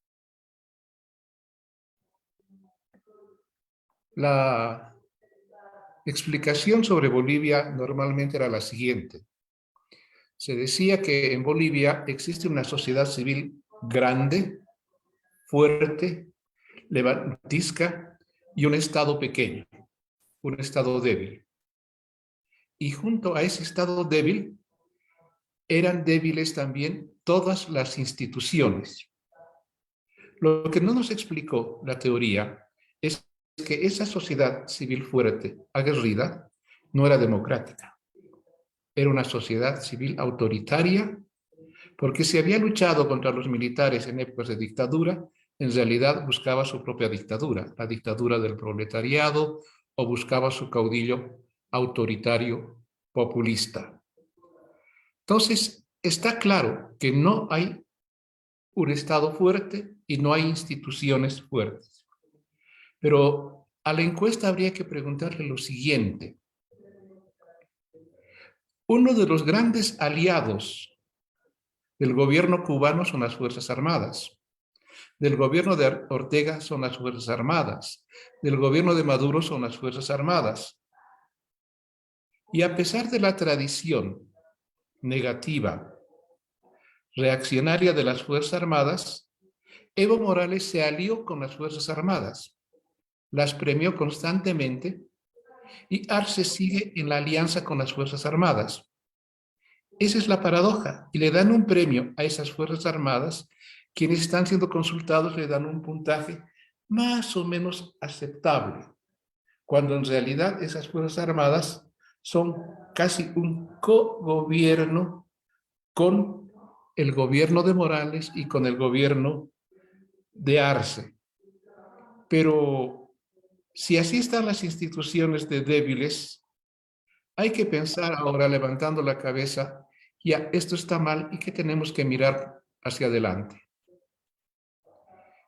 La explicación sobre Bolivia normalmente era la siguiente. Se decía que en Bolivia existe una sociedad civil grande, fuerte, levantisca y un Estado pequeño, un Estado débil. Y junto a ese Estado débil eran débiles también todas las instituciones. Lo que no nos explicó la teoría es que esa sociedad civil fuerte, aguerrida, no era democrática. Era una sociedad civil autoritaria, porque si había luchado contra los militares en épocas de dictadura, en realidad buscaba su propia dictadura, la dictadura del proletariado, o buscaba su caudillo autoritario populista. Entonces, está claro que no hay un Estado fuerte y no hay instituciones fuertes. Pero a la encuesta habría que preguntarle lo siguiente. Uno de los grandes aliados del gobierno cubano son las Fuerzas Armadas. Del gobierno de Ortega son las Fuerzas Armadas. Del gobierno de Maduro son las Fuerzas Armadas. Y a pesar de la tradición negativa, reaccionaria de las Fuerzas Armadas, Evo Morales se alió con las Fuerzas Armadas, las premió constantemente y Arce sigue en la alianza con las Fuerzas Armadas. Esa es la paradoja, y le dan un premio a esas Fuerzas Armadas. Quienes están siendo consultados le dan un puntaje más o menos aceptable, cuando en realidad esas Fuerzas Armadas son casi un cogobierno con el gobierno de Morales y con el gobierno de Arce. Pero si así están las instituciones de débiles, hay que pensar ahora, levantando la cabeza, ya esto está mal y que tenemos que mirar hacia adelante.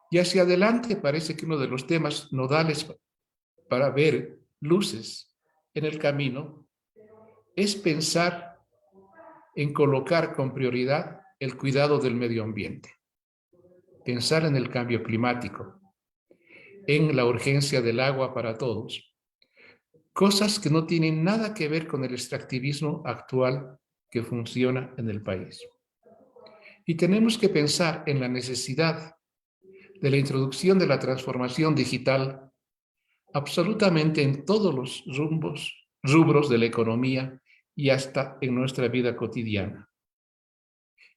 Y hacia adelante parece que uno de los temas nodales para ver luces en el camino es pensar en colocar con prioridad el cuidado del medio ambiente, pensar en el cambio climático, en la urgencia del agua para todos, cosas que no tienen nada que ver con el extractivismo actual que funciona en el país. Y tenemos que pensar en la necesidad de la introducción de la transformación digital absolutamente en todos los rubros de la economía y hasta en nuestra vida cotidiana.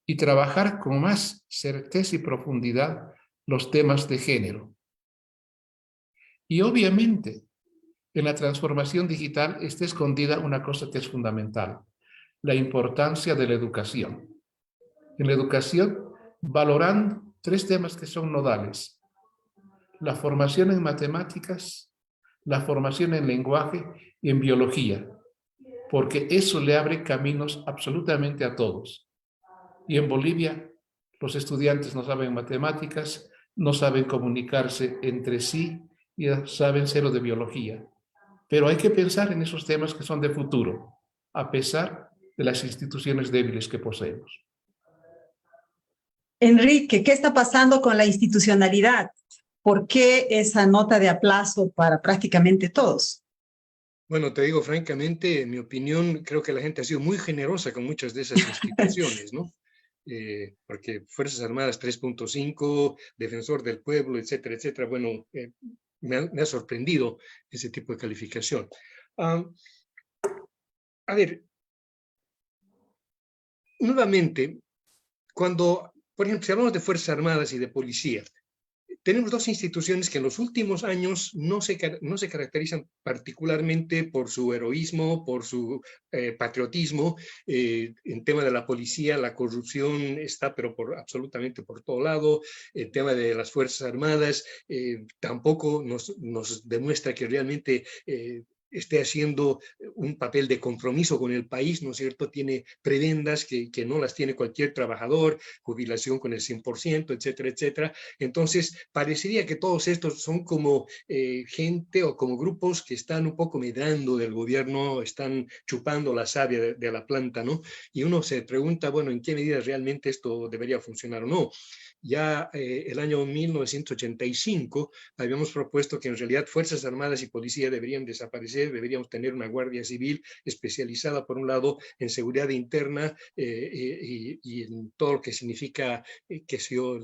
Y trabajar con más certeza y profundidad los temas de género. Y obviamente, en la transformación digital está escondida una cosa que es fundamental, la importancia de la educación. En la educación, valorando 3 temas que son nodales: la formación en matemáticas, la formación en lenguaje y en biología, porque eso le abre caminos absolutamente a todos. Y en Bolivia, los estudiantes no saben matemáticas, no saben comunicarse entre sí y saben cero de biología. Pero hay que pensar en esos temas que son de futuro, a pesar de las instituciones débiles que poseemos. Enrique, ¿qué está pasando con la institucionalidad? ¿Por qué esa nota de aplazo para prácticamente todos? Bueno, te digo francamente, en mi opinión, creo que la gente ha sido muy generosa con muchas de esas instituciones, ¿no? Porque Fuerzas Armadas 3.5, Defensor del Pueblo, etcétera, etcétera. Bueno, me ha sorprendido ese tipo de calificación. A ver, nuevamente, cuando, por ejemplo, si hablamos de Fuerzas Armadas y de policía, tenemos 2 instituciones que en los últimos años no se caracterizan particularmente por su heroísmo, por su patriotismo. En tema de la policía, la corrupción está pero absolutamente por todo lado. El tema de las Fuerzas Armadas tampoco nos demuestra que realmente esté haciendo un papel de compromiso con el país, ¿no es cierto? Tiene prebendas que no las tiene cualquier trabajador, jubilación con el 100%, etcétera, etcétera. Entonces, parecería que todos estos son como gente o como grupos que están un poco medrando del gobierno, están chupando la savia de la planta, ¿no? Y uno se pregunta, bueno, ¿en qué medida realmente esto debería funcionar o no? Ya el año 1985 habíamos propuesto que en realidad Fuerzas Armadas y Policía deberían desaparecer, deberíamos tener una Guardia Civil especializada, por un lado, en seguridad interna y en todo lo que significa, qué sé yo,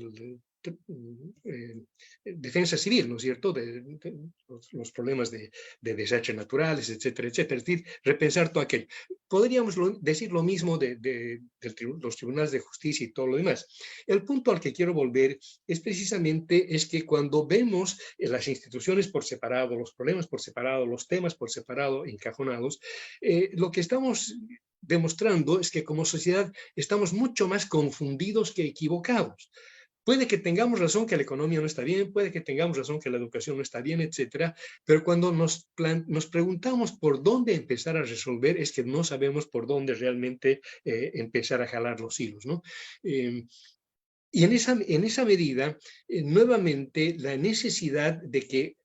defensa civil, ¿no es cierto?, de los problemas de desastres naturales, etcétera, etcétera. Es decir, repensar todo aquello. Podríamos decir lo mismo de los tribunales de justicia y todo lo demás. El punto al que quiero volver es precisamente es que cuando vemos las instituciones por separado, los problemas por separado, los temas por separado, encajonados, lo que estamos demostrando es que como sociedad estamos mucho más confundidos que equivocados. Puede que tengamos razón que la economía no está bien, puede que tengamos razón que la educación no está bien, etcétera, pero cuando nos preguntamos por dónde empezar a resolver es que no sabemos por dónde realmente empezar a jalar los hilos, ¿no? Y en esa medida, nuevamente, la necesidad de que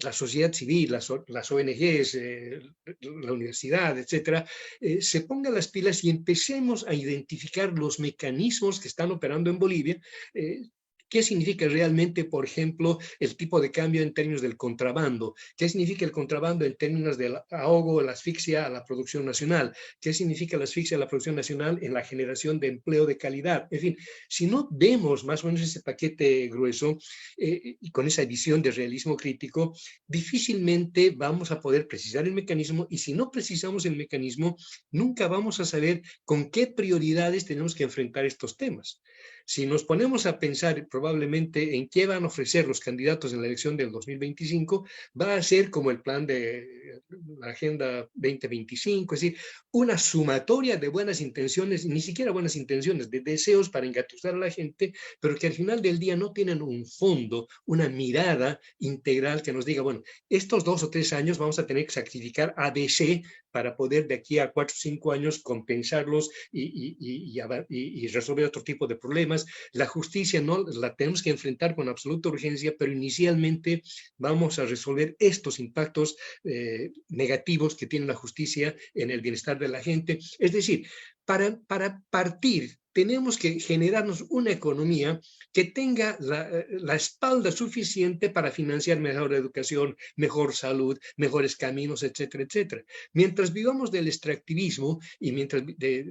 la sociedad civil, las ONGs, la universidad, etcétera, se pongan las pilas y empecemos a identificar los mecanismos que están operando en Bolivia. ¿Qué significa realmente, por ejemplo, el tipo de cambio en términos del contrabando? ¿Qué significa el contrabando en términos del ahogo, la asfixia a la producción nacional? ¿Qué significa la asfixia a la producción nacional en la generación de empleo de calidad? En fin, si no vemos más o menos ese paquete grueso y con esa visión de realismo crítico, difícilmente vamos a poder precisar el mecanismo, y si no precisamos el mecanismo, nunca vamos a saber con qué prioridades tenemos que enfrentar estos temas. Si nos ponemos a pensar probablemente en qué van a ofrecer los candidatos en la elección del 2025, va a ser como el plan de la Agenda 2025, es decir, una sumatoria de buenas intenciones, ni siquiera buenas intenciones, de deseos para engatusar a la gente, pero que al final del día no tienen un fondo, una mirada integral que nos diga, bueno, estos 2 o 3 años vamos a tener que sacrificar ABC para poder de aquí a 4 o 5 años compensarlos y resolver otro tipo de problemas. La justicia no la tenemos que enfrentar con absoluta urgencia, pero inicialmente vamos a resolver estos impactos negativos que tiene la justicia en el bienestar de la gente. Es decir, para partir, tenemos que generarnos una economía que tenga la espalda suficiente para financiar mejor educación, mejor salud, mejores caminos, etcétera, etcétera. Mientras vivamos del extractivismo y mientras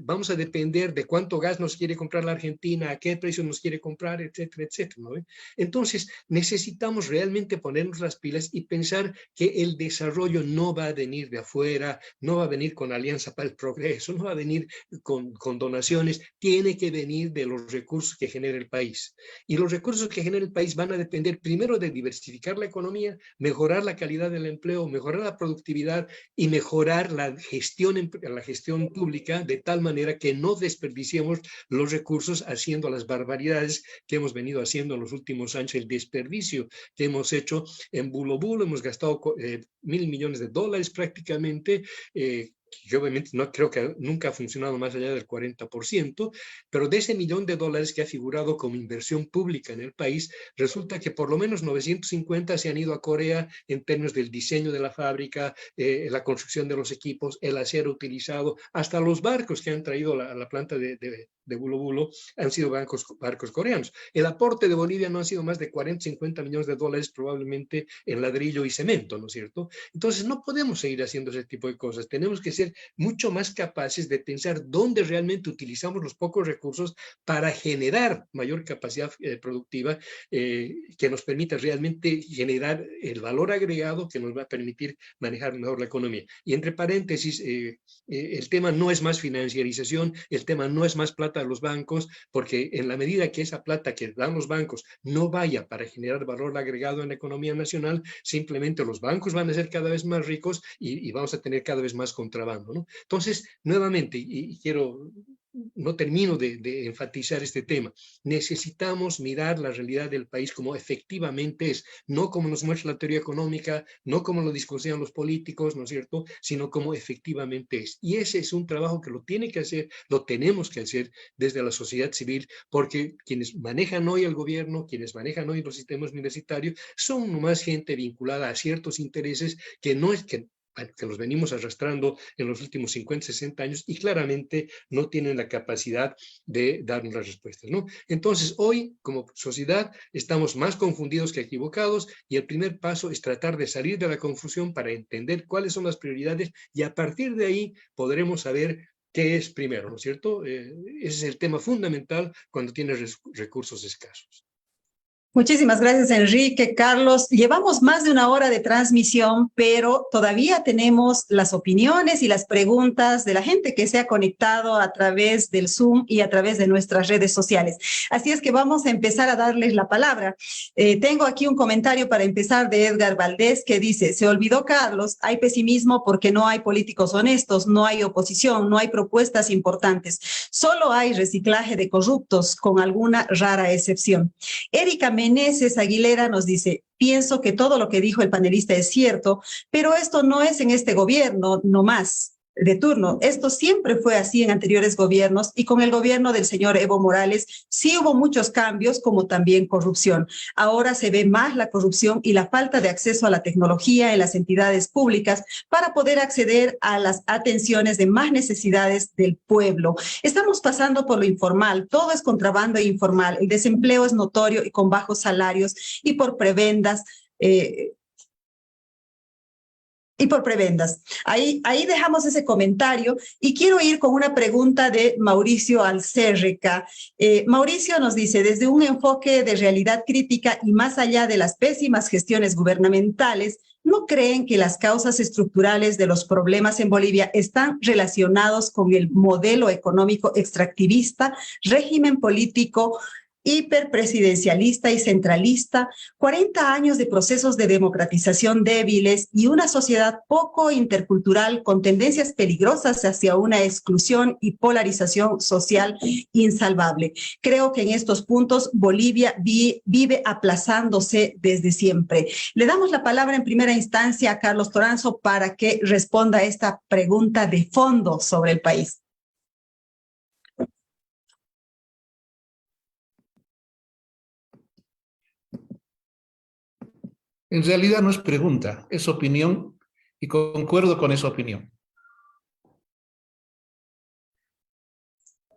vamos a depender de cuánto gas nos quiere comprar la Argentina, a qué precio nos quiere comprar, etcétera, etcétera, ¿no? Entonces, necesitamos realmente ponernos las pilas y pensar que el desarrollo no va a venir de afuera, no va a venir con Alianza para el Progreso, no va a venir con donaciones, tiene que venir de los recursos que genera el país. Y los recursos que genera el país van a depender primero de diversificar la economía, mejorar la calidad del empleo, mejorar la productividad y mejorar la gestión pública de tal manera que no desperdiciemos los recursos haciendo las barbaridades que hemos venido haciendo en los últimos años, el desperdicio que hemos hecho en Bulo Bulo, hemos gastado $1.000 millones prácticamente, yo obviamente no creo que nunca ha funcionado más allá del 40%, pero de ese $1.000.000 que ha figurado como inversión pública en el país, resulta que por lo menos 950 se han ido a Corea en términos del diseño de la fábrica, la construcción de los equipos, el acero utilizado, hasta los barcos que han traído a la planta de Bulo Bulo han sido barcos coreanos. El aporte de Bolivia no ha sido más de 40-50 millones de dólares probablemente en ladrillo y cemento, ¿no es cierto? Entonces no podemos seguir haciendo ese tipo de cosas, tenemos que ser mucho más capaces de pensar dónde realmente utilizamos los pocos recursos para generar mayor capacidad productiva que nos permita realmente generar el valor agregado que nos va a permitir manejar mejor la economía. Y entre paréntesis, el tema no es más financiarización, el tema no es más plata a los bancos, porque en la medida que esa plata que dan los bancos no vaya para generar valor agregado en la economía nacional, simplemente los bancos van a ser cada vez más ricos y vamos a tener cada vez más contrabando, ¿no? Entonces, nuevamente, y quiero no termino de enfatizar este tema. Necesitamos mirar la realidad del país como efectivamente es, no como nos muestra la teoría económica, no como lo discutían los políticos, ¿no es cierto?, sino como efectivamente es. Y ese es un trabajo que lo tiene que hacer, lo tenemos que hacer desde la sociedad civil, porque quienes manejan hoy el gobierno, quienes manejan hoy los sistemas universitarios, son nomás gente vinculada a ciertos intereses que no es que los venimos arrastrando en los últimos 50, 60 años y claramente no tienen la capacidad de darnos las respuestas, ¿no? Entonces, hoy, como sociedad, estamos más confundidos que equivocados y el primer paso es tratar de salir de la confusión para entender cuáles son las prioridades y a partir de ahí podremos saber qué es primero, ¿no es cierto? Ese es el tema fundamental cuando tienes recursos escasos. Muchísimas gracias, Enrique. Carlos, llevamos más de una hora de transmisión, pero todavía tenemos las opiniones y las preguntas de la gente que se ha conectado a través del Zoom y a través de nuestras redes sociales. Así es que vamos a empezar a darles la palabra. Tengo aquí un comentario para empezar de Edgar Valdés que dice, se olvidó Carlos, hay pesimismo porque no hay políticos honestos, no hay oposición, no hay propuestas importantes, solo hay reciclaje de corruptos con alguna rara excepción. Erika Meneses Aguilera nos dice, pienso que todo lo que dijo el panelista es cierto, pero esto no es en este gobierno nomás de turno. Esto siempre fue así en anteriores gobiernos y con el gobierno del señor Evo Morales sí hubo muchos cambios como también corrupción. Ahora se ve más la corrupción y la falta de acceso a la tecnología en las entidades públicas para poder acceder a las atenciones de más necesidades del pueblo. Estamos pasando por lo informal, todo es contrabando informal, el desempleo es notorio y con bajos salarios y por prebendas. Ahí dejamos ese comentario y quiero ir con una pregunta de Mauricio Alcérreca. Mauricio nos dice, desde un enfoque de realidad crítica y más allá de las pésimas gestiones gubernamentales, ¿no creen que las causas estructurales de los problemas en Bolivia están relacionados con el modelo económico extractivista, régimen político hiperpresidencialista y centralista, 40 años de procesos de democratización débiles y una sociedad poco intercultural con tendencias peligrosas hacia una exclusión y polarización social insalvable? Creo que en estos puntos Bolivia vive aplazándose desde siempre. Le damos la palabra en primera instancia a Carlos Toranzo para que responda a esta pregunta de fondo sobre el país. En realidad no es pregunta, es opinión y concuerdo con esa opinión.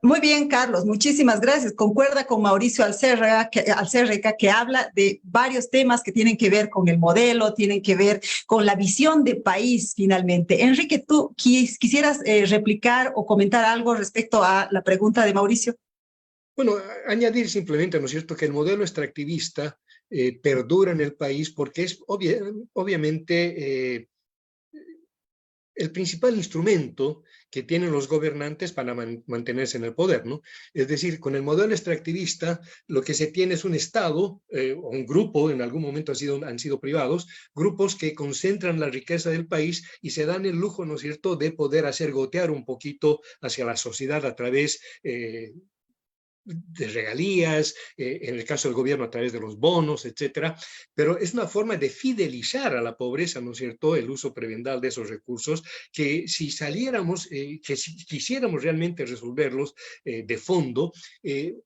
Muy bien, Carlos, muchísimas gracias. Concuerda con Mauricio Alcérreca que habla de varios temas que tienen que ver con el modelo, tienen que ver con la visión de país finalmente. Enrique, ¿tú quisieras replicar o comentar algo respecto a la pregunta de Mauricio? Bueno, añadir simplemente, ¿no es cierto?, que el modelo extractivista perdura en el país porque es obviamente el principal instrumento que tienen los gobernantes para mantenerse en el poder, ¿no? Es decir, con el modelo extractivista lo que se tiene es un Estado o un grupo, en algún momento han sido privados, grupos que concentran la riqueza del país y se dan el lujo, ¿no es cierto?, de poder hacer gotear un poquito hacia la sociedad a través de regalías, en el caso del gobierno a través de los bonos, etcétera, pero es una forma de fidelizar a la pobreza, ¿no es cierto?, el uso prebendal de esos recursos, que si saliéramos, que si quisiéramos realmente resolverlos de fondo,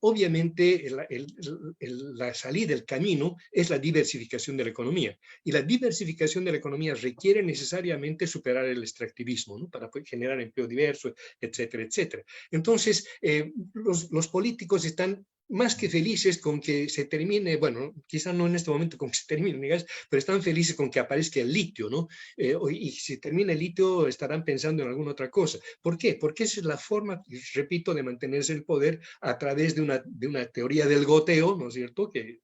obviamente la salida, el camino es la diversificación de la economía, y la diversificación de la economía requiere necesariamente superar el extractivismo, ¿no?, para poder generar empleo diverso, etcétera, etcétera. Entonces, los políticos están más que felices con que se termine, bueno, quizá no en este momento con que se termine el gas, pero están felices con que aparezca el litio, ¿no? Y si termina el litio estarán pensando en alguna otra cosa. ¿Por qué? Porque esa es la forma, repito, de mantenerse el poder a través de una teoría del goteo, ¿no es cierto?, que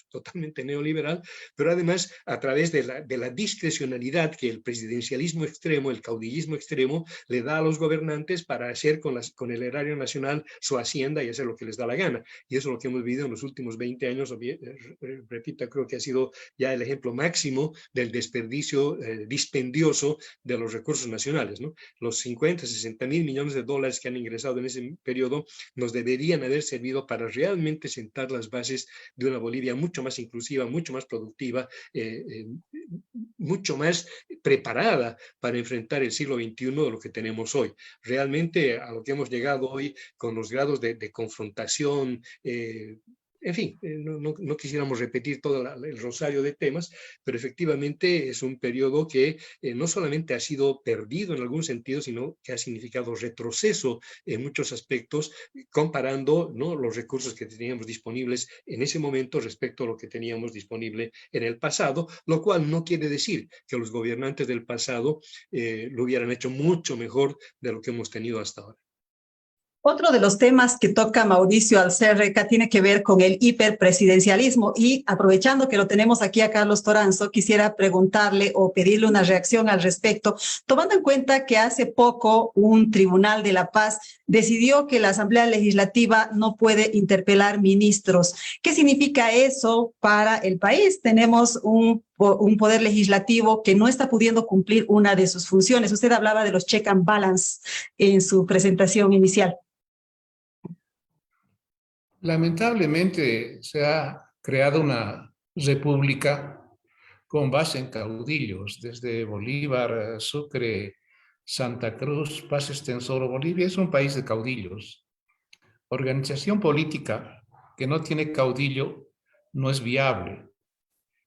totalmente neoliberal, pero además a través de la discrecionalidad que el presidencialismo extremo, el caudillismo extremo, le da a los gobernantes para hacer con el erario nacional su hacienda y hacer lo que les da la gana. Y eso es lo que hemos vivido en los últimos 20 años. Repito, creo que ha sido ya el ejemplo máximo del desperdicio dispendioso de los recursos nacionales, ¿no? Los 50, 60 mil millones de dólares que han ingresado en ese periodo nos deberían haber servido para realmente sentar las bases de una Bolivia mucho más inclusiva, mucho más productiva, mucho más preparada para enfrentar el siglo XXI de lo que tenemos hoy. Realmente a lo que hemos llegado hoy con los grados de confrontación, en fin, no quisiéramos repetir todo el rosario de temas, pero efectivamente es un periodo que no solamente ha sido perdido en algún sentido, sino que ha significado retroceso en muchos aspectos, comparando, ¿no?, los recursos que teníamos disponibles en ese momento respecto a lo que teníamos disponible en el pasado, lo cual no quiere decir que los gobernantes del pasado lo hubieran hecho mucho mejor de lo que hemos tenido hasta ahora. Otro de los temas que toca Mauricio Alcerreca tiene que ver con el hiperpresidencialismo y aprovechando que lo tenemos aquí a Carlos Toranzo, quisiera preguntarle o pedirle una reacción al respecto, tomando en cuenta que hace poco un tribunal de la paz decidió que la Asamblea Legislativa no puede interpelar ministros. ¿Qué significa eso para el país? Tenemos un poder legislativo que no está pudiendo cumplir una de sus funciones. Usted hablaba de los check and balance en su presentación inicial. Lamentablemente se ha creado una república con base en caudillos, desde Bolívar, Sucre, Santa Cruz, Paz Extensoro. Bolivia es un país de caudillos. Organización política que no tiene caudillo no es viable.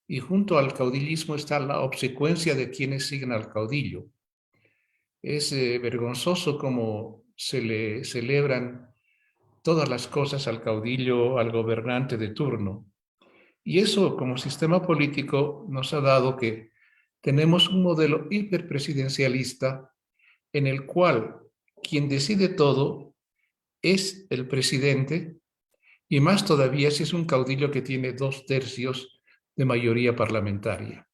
Y junto al caudillismo está la obsecuencia de quienes siguen al caudillo. Es vergonzoso cómo se le celebran todas las cosas al caudillo, al gobernante de turno. Y eso, como sistema político, nos ha dado que tenemos un modelo hiperpresidencialista en el cual quien decide todo es el presidente, y más todavía si es un caudillo que tiene 2/3 de mayoría parlamentaria.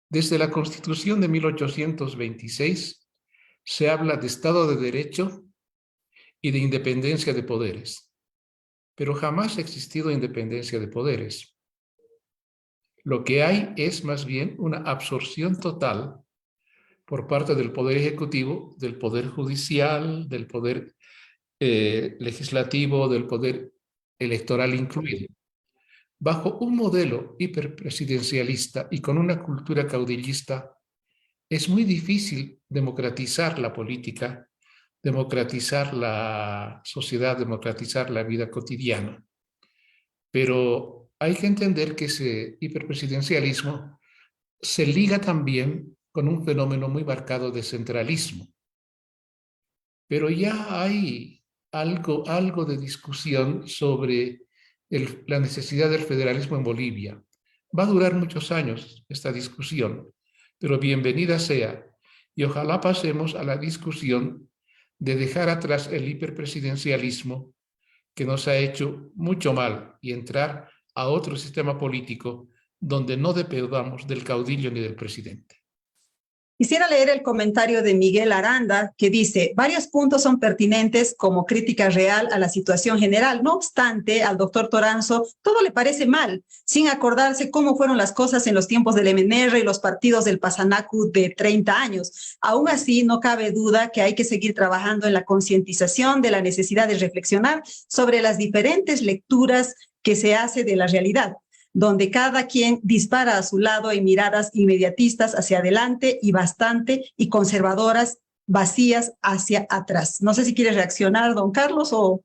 Desde la Constitución de 1826 se habla de Estado de Derecho y de independencia de poderes, pero jamás ha existido independencia de poderes. Lo que hay es más bien una absorción total por parte del Poder Ejecutivo, del Poder Judicial, del Poder Legislativo, del Poder Electoral incluido. Bajo un modelo hiperpresidencialista y con una cultura caudillista, es muy difícil democratizar la política, democratizar la sociedad, democratizar la vida cotidiana. Pero hay que entender que ese hiperpresidencialismo se liga también con un fenómeno muy marcado de centralismo. Pero ya hay algo de discusión sobre la necesidad del federalismo en Bolivia. Va a durar muchos años esta discusión, pero bienvenida sea. Y ojalá pasemos a la discusión de dejar atrás el hiperpresidencialismo que nos ha hecho mucho mal y entrar a otro sistema político donde no dependamos del caudillo ni del presidente. Quisiera leer el comentario de Miguel Aranda, que dice, varios puntos son pertinentes como crítica real a la situación general. No obstante, al doctor Toranzo todo le parece mal, sin acordarse cómo fueron las cosas en los tiempos del MNR y los partidos del Pasanacu de 30 años. Aún así, no cabe duda que hay que seguir trabajando en la concientización de la necesidad de reflexionar sobre las diferentes lecturas que se hace de la realidad, donde cada quien dispara a su lado en miradas inmediatistas hacia adelante y bastante y conservadoras vacías hacia atrás. No sé si quiere reaccionar, don Carlos, o...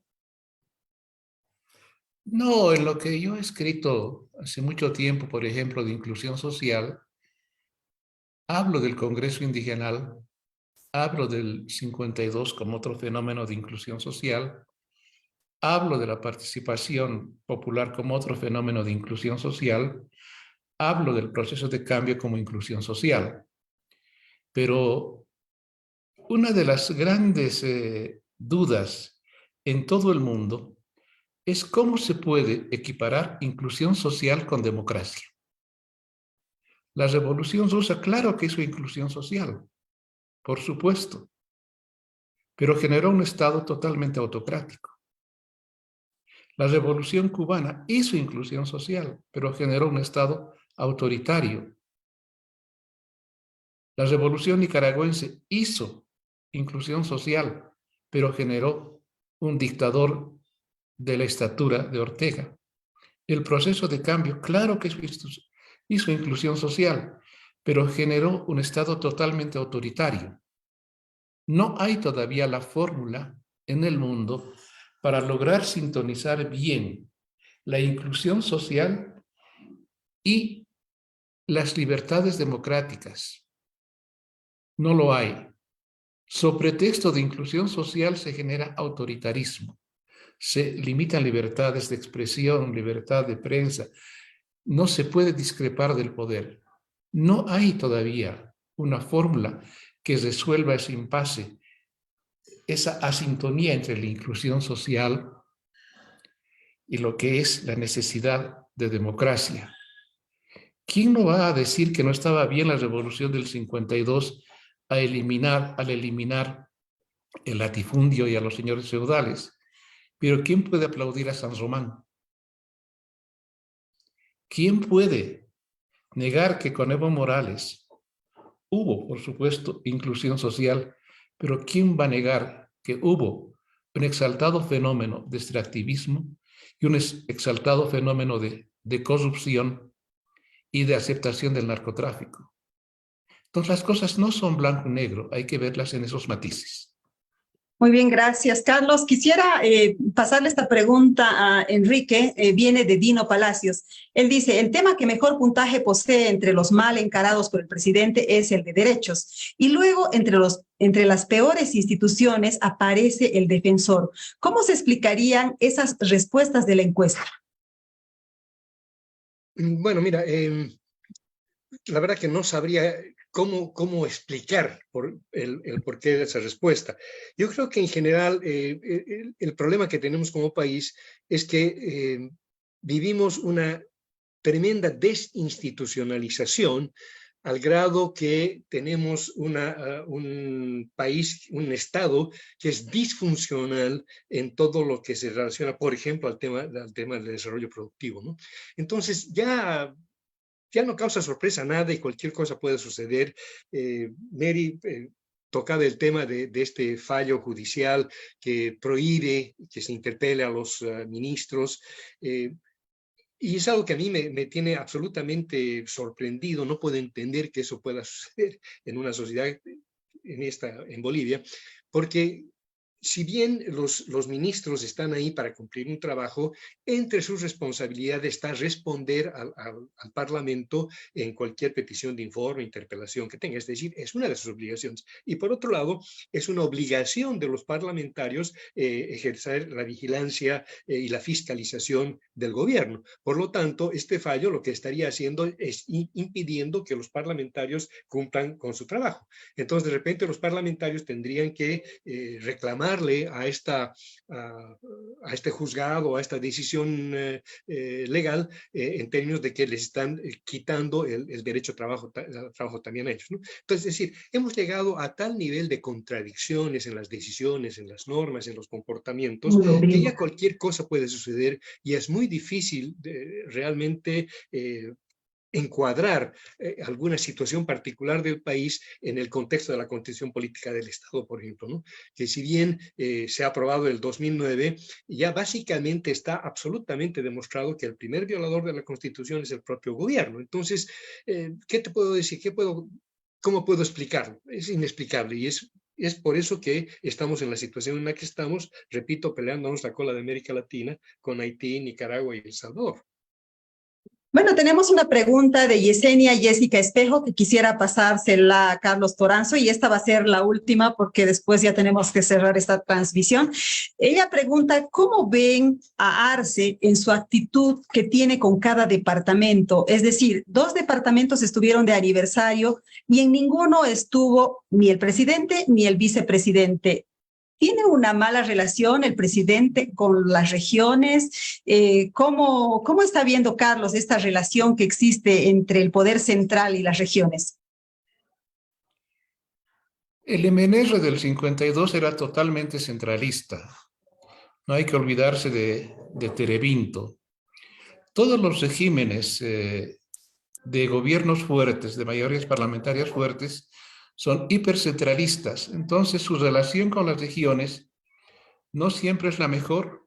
No, en lo que yo he escrito hace mucho tiempo, por ejemplo, de inclusión social, hablo del Congreso Indigenal, hablo del 52 como otro fenómeno de inclusión social, hablo de la participación popular como otro fenómeno de inclusión social, hablo del proceso de cambio como inclusión social. Pero una de las grandes dudas en todo el mundo es cómo se puede equiparar inclusión social con democracia. La Revolución Rusa, claro que hizo inclusión social, por supuesto, pero generó un Estado totalmente autocrático. La Revolución Cubana hizo inclusión social, pero generó un Estado autoritario. La Revolución Nicaragüense hizo inclusión social, pero generó un dictador de la estatura de Ortega. El proceso de cambio, claro que hizo inclusión social, pero generó un Estado totalmente autoritario. No hay todavía la fórmula en el mundo para lograr sintonizar bien la inclusión social y las libertades democráticas. No lo hay. Sobre pretexto de inclusión social se genera autoritarismo. Se limitan libertades de expresión, libertad de prensa. No se puede discrepar del poder. No hay todavía una fórmula que resuelva ese impasse, esa asintonía entre la inclusión social y lo que es la necesidad de democracia. ¿Quién no va a decir que no estaba bien la revolución del 52 al eliminar el latifundio y a los señores feudales? Pero ¿quién puede aplaudir a San Román? ¿Quién puede negar que con Evo Morales hubo, por supuesto, inclusión social, pero quién va a negar que hubo un exaltado fenómeno de extractivismo y un exaltado fenómeno de corrupción y de aceptación del narcotráfico? Entonces las cosas no son blanco y negro, hay que verlas en esos matices. Muy bien, gracias, Carlos. Quisiera pasarle esta pregunta a Enrique, viene de Dino Palacios. Él dice, el tema que mejor puntaje posee entre los mal encarados por el presidente es el de derechos. Y luego, entre las peores instituciones, aparece el defensor. ¿Cómo se explicarían esas respuestas de la encuesta? Bueno, mira, la verdad que no sabría cómo explicar el porqué de esa respuesta. Yo creo que en general el problema que tenemos como país es que vivimos una tremenda desinstitucionalización al grado que tenemos un país, un Estado que es disfuncional en todo lo que se relaciona, por ejemplo, al tema del desarrollo productivo, ¿no? Entonces ya no causa sorpresa nada y cualquier cosa puede suceder. Mary tocaba el tema de este fallo judicial que prohíbe que se interpele a los ministros. Y es algo que a mí me tiene absolutamente sorprendido. No puedo entender que eso pueda suceder en una sociedad en Bolivia, porque si bien los ministros están ahí para cumplir un trabajo, entre sus responsabilidades está responder al Parlamento en cualquier petición de informe, interpelación que tenga. Es decir, es una de sus obligaciones. Y por otro lado, es una obligación de los parlamentarios ejercer la vigilancia y la fiscalización del gobierno. Por lo tanto, este fallo lo que estaría haciendo es impidiendo que los parlamentarios cumplan con su trabajo. Entonces, de repente, los parlamentarios tendrían que reclamar a este juzgado, a esta decisión legal, en términos de que les están quitando el derecho a trabajo también a ellos, ¿no? Entonces, es decir, hemos llegado a tal nivel de contradicciones en las decisiones, en las normas, en los comportamientos, que ya cualquier cosa puede suceder y es muy difícil realmente encuadrar alguna situación particular del país en el contexto de la constitución política del Estado, por ejemplo, ¿no? Que si bien se ha aprobado en el 2009, ya básicamente está absolutamente demostrado que el primer violador de la constitución es el propio gobierno. Entonces, ¿qué te puedo decir? ¿Cómo puedo explicarlo? Es inexplicable y es por eso que estamos en la situación en la que estamos, repito, peleándonos la cola de América Latina con Haití, Nicaragua y El Salvador. Bueno, tenemos una pregunta de Yesenia Jessica Espejo que quisiera pasársela a Carlos Toranzo y esta va a ser la última porque después ya tenemos que cerrar esta transmisión. Ella pregunta, ¿cómo ven a Arce en su actitud que tiene con cada departamento? Es decir, 2 departamentos estuvieron de aniversario y en ninguno estuvo ni el presidente ni el vicepresidente. ¿Tiene una mala relación el presidente con las regiones? ¿Cómo está viendo, Carlos, esta relación que existe entre el poder central y las regiones? El MNR del 52 era totalmente centralista. No hay que olvidarse de Terebinto. Todos los regímenes de gobiernos fuertes, de mayorías parlamentarias fuertes, son hipercentralistas. Entonces, su relación con las regiones no siempre es la mejor.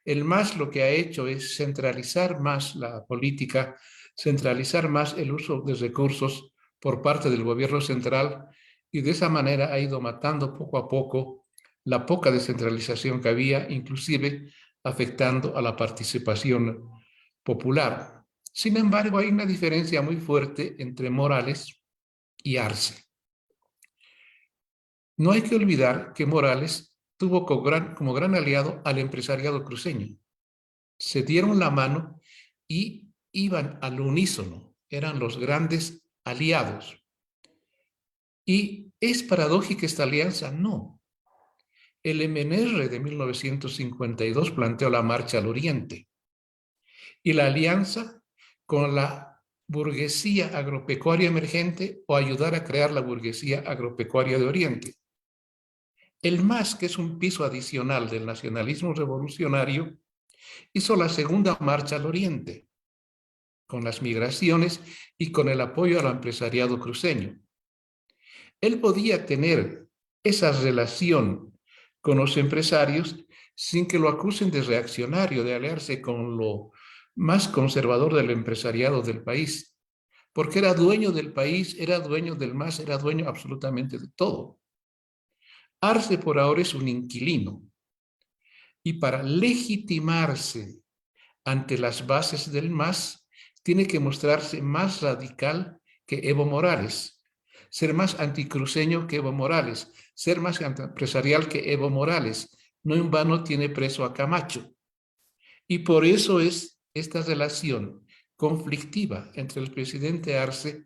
El MAS lo que ha hecho es centralizar más la política, centralizar más el uso de recursos por parte del gobierno central, y de esa manera ha ido matando poco a poco la poca descentralización que había, inclusive afectando a la participación popular. Sin embargo, hay una diferencia muy fuerte entre Morales y Arce. No hay que olvidar que Morales tuvo como gran aliado al empresariado cruceño. Se dieron la mano y iban al unísono, eran los grandes aliados. ¿Y es paradójica esta alianza? No. El MNR de 1952 planteó la marcha al oriente y la alianza con la burguesía agropecuaria emergente o ayudar a crear la burguesía agropecuaria de Oriente. El MAS, que es un piso adicional del nacionalismo revolucionario, hizo la segunda marcha al oriente, con las migraciones y con el apoyo al empresariado cruceño. Él podía tener esa relación con los empresarios sin que lo acusen de reaccionario, de aliarse con lo más conservador del empresariado del país, porque era dueño del país, era dueño del MAS, era dueño absolutamente de todo. Arce por ahora es un inquilino, y para legitimarse ante las bases del MAS, tiene que mostrarse más radical que Evo Morales, ser más anticruceño que Evo Morales, ser más empresarial que Evo Morales. No en vano tiene preso a Camacho. Y por eso es esta relación conflictiva entre el presidente Arce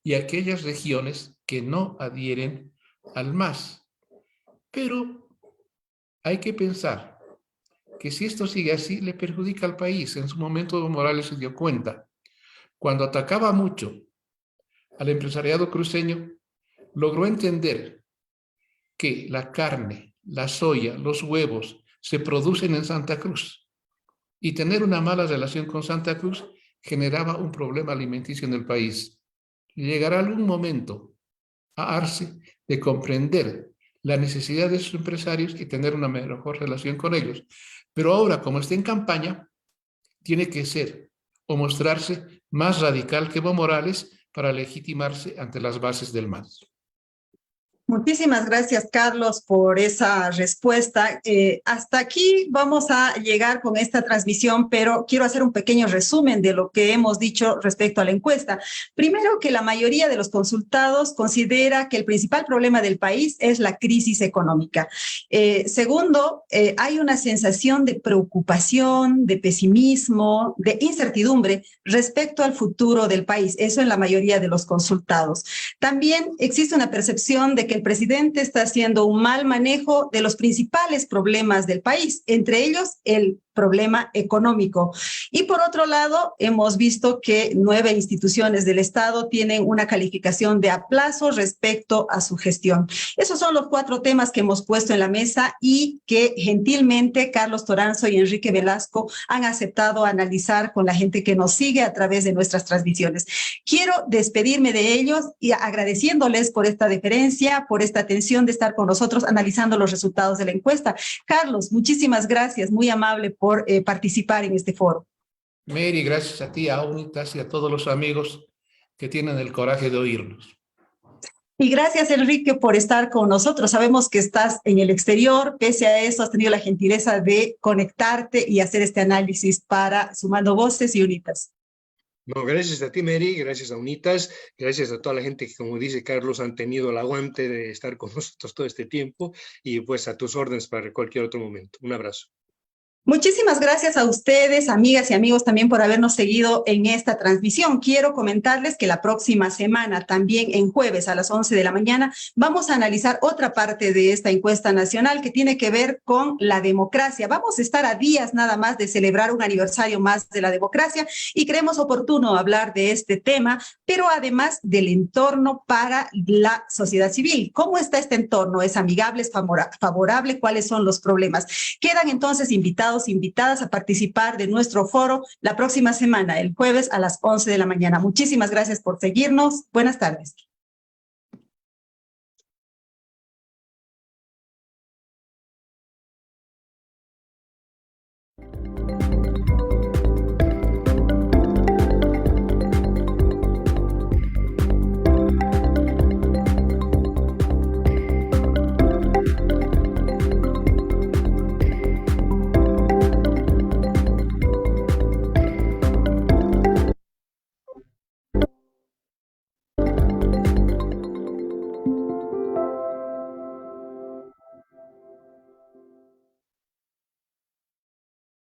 y aquellas regiones que no adhieren al MAS. Pero hay que pensar que si esto sigue así, le perjudica al país. En su momento Evo Morales se dio cuenta. Cuando atacaba mucho al empresariado cruceño, logró entender que la carne, la soya, los huevos se producen en Santa Cruz, y tener una mala relación con Santa Cruz generaba un problema alimenticio en el país. Llegará algún momento a Arce de comprender la necesidad de sus empresarios y tener una mejor relación con ellos. Pero ahora, como está en campaña, tiene que ser o mostrarse más radical que Evo Morales para legitimarse ante las bases del MAS. Muchísimas gracias, Carlos, por esa respuesta. Hasta aquí vamos a llegar con esta transmisión, pero quiero hacer un pequeño resumen de lo que hemos dicho respecto a la encuesta. Primero, que la mayoría de los consultados considera que el principal problema del país es la crisis económica. Segundo, hay una sensación de preocupación, de pesimismo, de incertidumbre respecto al futuro del país. Eso en la mayoría de los consultados. También existe una percepción de que el presidente está haciendo un mal manejo de los principales problemas del país, entre ellos el problema económico. Y por otro lado, hemos visto que 9 instituciones del Estado tienen una calificación de aplazo respecto a su gestión. Esos son los 4 temas que hemos puesto en la mesa y que gentilmente Carlos Toranzo y Enrique Velasco han aceptado analizar con la gente que nos sigue a través de nuestras transmisiones. Quiero despedirme de ellos y agradeciéndoles por esta deferencia, por esta atención de estar con nosotros analizando los resultados de la encuesta. Carlos, muchísimas gracias, muy amable por participar en este foro. Mary, gracias a ti, a UNITAS y a todos los amigos que tienen el coraje de oírnos. Y gracias, Enrique, por estar con nosotros. Sabemos que estás en el exterior, pese a eso has tenido la gentileza de conectarte y hacer este análisis para Sumando Voces y UNITAS. No, gracias a ti, Mary, gracias a UNITAS, gracias a toda la gente que, como dice Carlos, han tenido el aguante de estar con nosotros todo este tiempo, y pues a tus órdenes para cualquier otro momento. Un abrazo. Muchísimas gracias a ustedes, amigas y amigos, también por habernos seguido en esta transmisión. Quiero comentarles que la próxima semana, también en jueves a las 11 de la mañana, vamos a analizar otra parte de esta encuesta nacional que tiene que ver con la democracia. Vamos a estar a días nada más de celebrar un aniversario más de la democracia y creemos oportuno hablar de este tema, pero además del entorno para la sociedad civil. ¿Cómo está este entorno? ¿Es amigable? ¿Es favorable? ¿Cuáles son los problemas? Quedan entonces invitadas a participar de nuestro foro la próxima semana, el jueves a las 11 de la mañana. Muchísimas gracias por seguirnos. Buenas tardes.